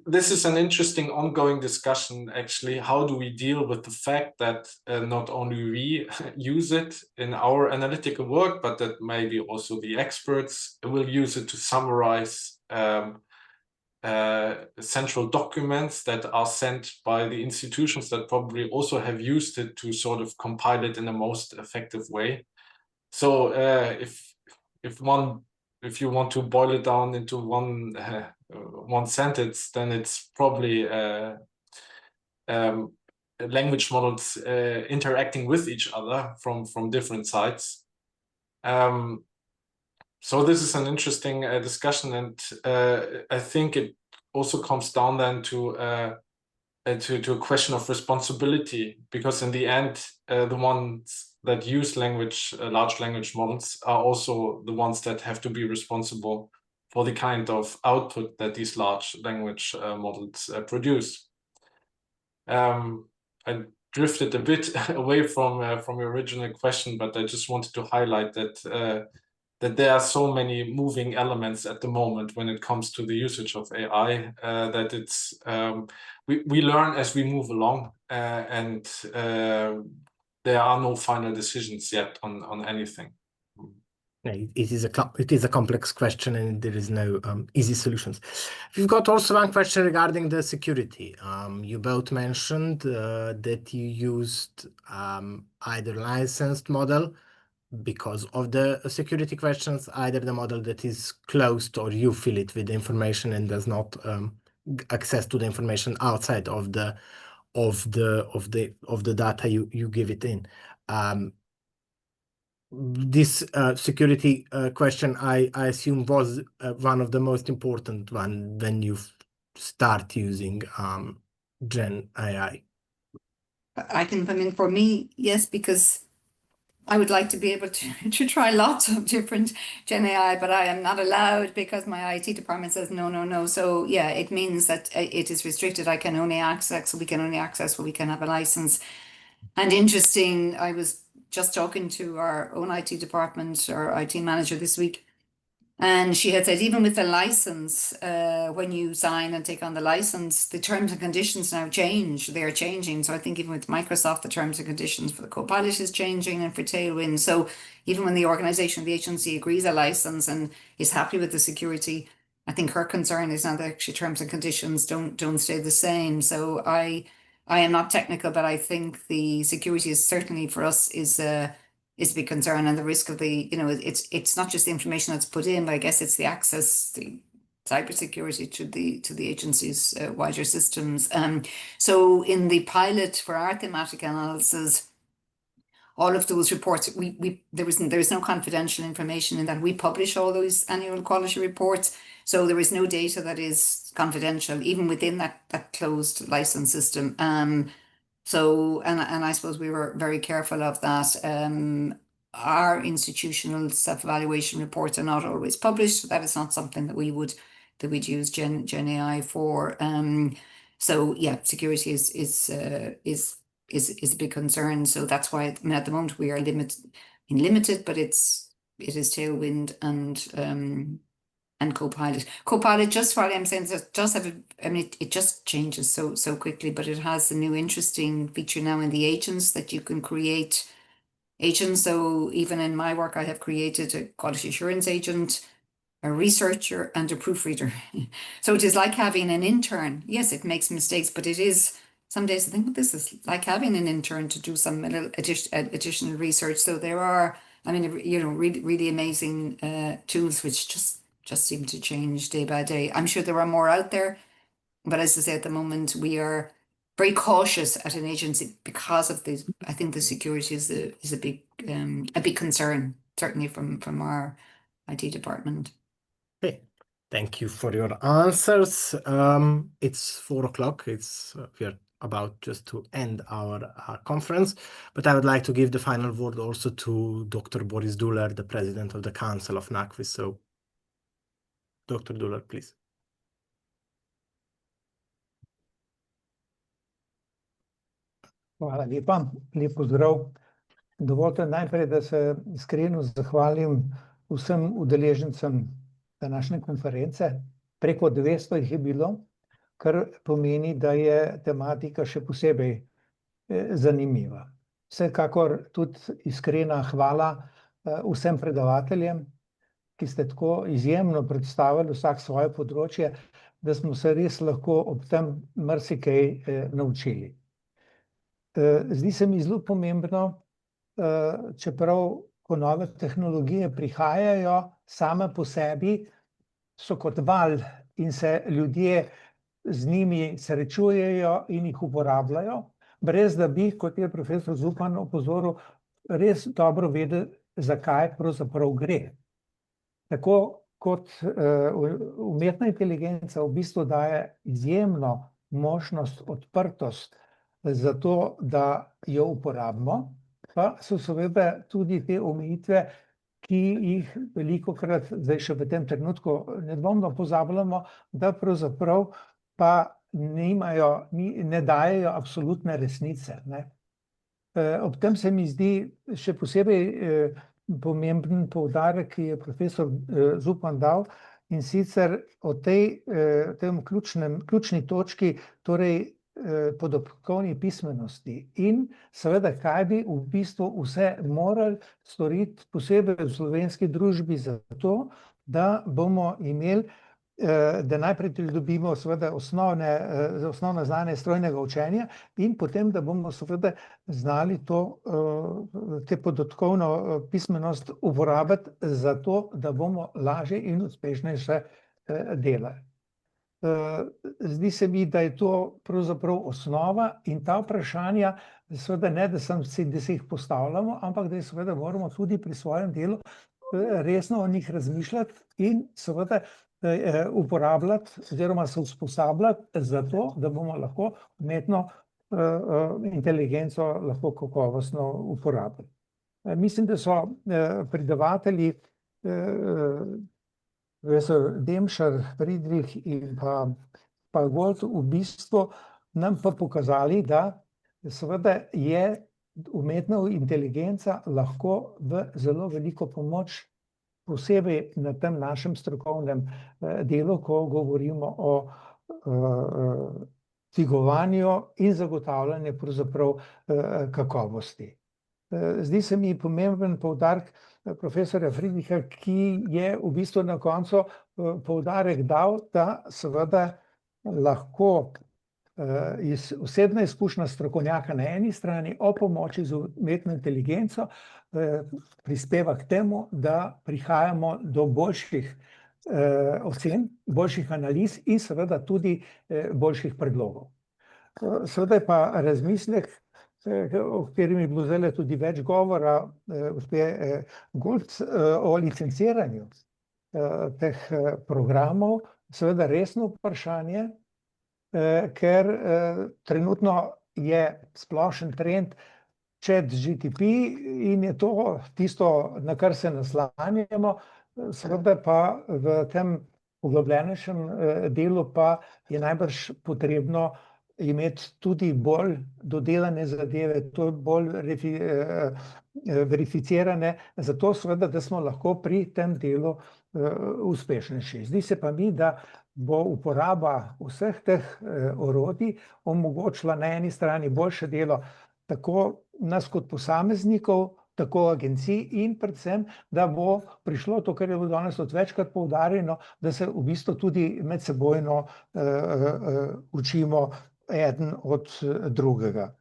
this is an interesting ongoing discussion, actually. How do we deal with the fact that not only we use it in our analytical work, but that maybe also the experts will use it to summarize central documents that are sent by the institutions that probably also have used it to sort of compile it in the most effective way. So if you want to boil it down into one sentence, then it's probably language models interacting with each other from different sides. So this is an interesting discussion, and I think it also comes down then to a question of responsibility, because in the end, the ones that use large language models are also the ones that have to be responsible for the kind of output that these large language models produce. I drifted a bit away from your original question, but I just wanted to highlight that there are so many moving elements at the moment when it comes to the usage of AI, that it's we learn as we move along, and there are no final decisions yet on anything. It is a complex question, and there is no easy solutions. We've got also one question regarding the security. You both mentioned that you used either licensed model because of the security questions, either the model that is closed, or you fill it with information and does not access to the information outside of the data you give it in. This security question, I assume, was one of the most important one when you start using Gen AI. I can come in. For me, yes, because I would like to be able to try lots of different Gen AI, but I am not allowed because my IT department says no, no, no. So yeah, it means that it is restricted. We can only access what we can have a license. And interesting, I was just talking to our own IT department, our IT manager this week, and she had said, even with the license, when you sign and take on the license, the terms and conditions now change. They're changing. So I think even with Microsoft, the terms and conditions for the Copilot is changing, and for Tailwind. So even when the organization, the agency, agrees a license and is happy with the security, I think her concern is now that actually terms and conditions don't stay the same. So I am not technical, but I think the security is certainly, for us, is a big concern, and the risk of it's not just the information that's put in, but I guess it's the access, the cybersecurity to the agency's wider systems. So in the pilot for our thematic analysis, all of those reports, there is no confidential information in that. We publish all those annual quality reports, so there is no data that is confidential, even within that closed license system. So, and I suppose we were very careful of that. Our institutional self-evaluation reports are not always published. So that is not something that we'd use Gen AI for. So yeah, security is a big concern. So that's why, I mean, at the moment we are limited, but it is Tailwind and Copilot. Copilot, just while I'm saying that, does have it just changes so quickly, but it has a new interesting feature now in the agents that you can create agents. So even in my work, I have created a quality assurance agent, a researcher, and a proofreader. So it is like having an intern. Yes, it makes mistakes, but it is some days I think, well, this is like having an intern to do some little additional research. So there are, I mean, really, really amazing tools which just seem to change day by day. I'm sure there are more out there, but as I say, at the moment, we are very cautious at an agency because of this. I think the security is a big concern, certainly from our IT department. Okay, thank you for your answers. It's 4 o'clock. We are about just to end our conference, but I would like to give the final word also to Dr. Boris Duller, the president of the Council of NACFIS. So, Dr. Duller, please. Hvala lepa, lep pozdrav. Dovolite najprej, da se iskreno zahvalim vsem udeležencem današnje konference. Preko 200 jih je bilo, kar pomeni, da je tematika še posebej zanimiva. Vsekakor tudi iskrena hvala vsem predavateljem, ki ste tako izjemno predstavili vsak svoje področje, da smo se res lahko ob tem marsikaj naučili. Zdi se mi zelo pomembno, čeprav ko nove tehnologije prihajajo, same po sebi so kot val in se ljudje z njimi srečujejo in jih uporabljajo, brez da bi, kot je profesor Zupan opozoril, res dobro vedeli, zakaj pravzaprav gre. Tako kot umetna inteligenca v bistvu daje izjemno možnost, odprtost za to, da jo uporabimo, pa so seveda tudi te omejitve, ki jih velikokrat, zdaj še v tem trenutku nedvomno pozabljamo, da pravzaprav pa ne dajejo absolutne resnice, ne. Ob tem se mi zdi še posebej pomemben poudarek, ki je profesor Zupan dal, in sicer o tem ključni točki, torej podatkovni pismenosti in seveda, kaj bi v bistvu vse morali storiti, posebej v slovenski družbi, za to, da bomo imeli, da najprej pridobimo seveda osnovne znanje strojnega učenja in potem, da bomo seveda znali te podatkovno pismenost uporabiti za to, da bomo lažje in uspešnejše delali. Zdi se mi, da je to pravzaprav osnova in ta vprašanja, seveda ne, da si jih postavljamo, ampak da seveda moramo tudi pri svojem delu resno o njih razmišljati in seveda uporabljati oziroma se usposabljati za to, da bomo lahko umetno inteligenco lahko kakovostno uporabili. Mislim, da so predavatelji profesor Demšar, Friedrich in pa Gold v bistvu nam pa pokazali, da seveda je umetna inteligenca lahko v zelo veliko pomoč, posebej na tem našem strokovnem delu, ko govorimo o dvigovanju in zagotavljanju pravzaprav kakovosti. Zdi se mi pomemben poudarek profesorja Friedricha, ki je v bistvu na koncu poudarek dal, da seveda lahko osebna izkušnja strokovnjaka na eni strani o pomoči z umetno inteligenco prispeva k temu, da prihajamo do boljših ocen, boljših analiz in seveda tudi boljših predlogov. Seveda je pa razmislek, o katerem je bilo zdaj tudi več govora, gospe Gold, o licenciranju teh programov, seveda resno vprašanje, ker trenutno je splošen trend ChatGPT in je to tisto, na kar se naslanjamo, seveda pa v tem poglobljenejšem delu pa je najbrž potrebno imeti tudi bolj dodelane zadeve, to bolj verificirane, zato seveda, da smo lahko pri tem delu uspešnejši. Zdi se pa mi, da bo uporaba vseh teh orodij omogočila na eni strani boljše delo tako nas kot posameznikov, tako agencij in predvsem, da bo prišlo to, kar je bilo danes večkrat poudarjeno, da se v bistvu tudi medsebojno učimo eden od drugega.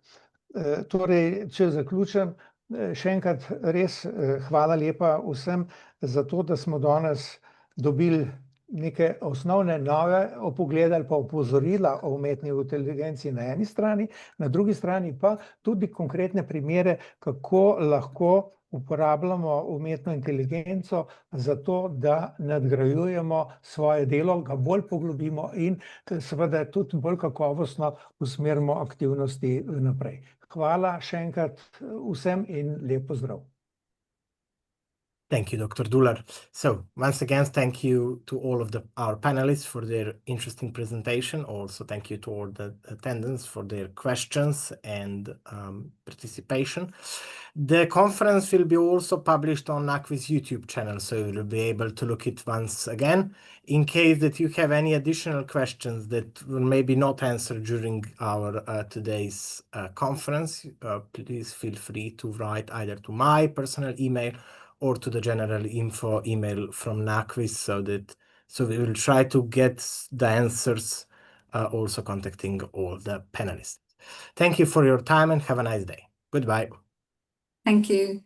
Torej, če zaključim, še enkrat res hvala lepa vsem za to, da smo danes dobili neke osnovne nove vpoglede ali pa opozorila o umetni inteligenci na eni strani, na drugi strani pa tudi konkretne primere, kako lahko uporabljamo umetno inteligenco za to, da nadgrajujemo svoje delo, ga bolj poglobimo in seveda tudi bolj kakovostno usmerimo aktivnosti naprej. Hvala še enkrat vsem in lep pozdrav. Thank you, Dr. Dular. So once again, thank you to all of our panelists for their interesting presentation. Also, thank you to all the attendants for their questions and participation. The conference will be also published on NACVI's YouTube channel, so you'll be able to look it once again. In case that you have any additional questions that will maybe not answered during our today's conference, please feel free to write either to my personal email or to the general info email from NACVIS, so we will try to get the answers, also contacting all the panelists. Thank you for your time and have a nice day. Goodbye. Thank you.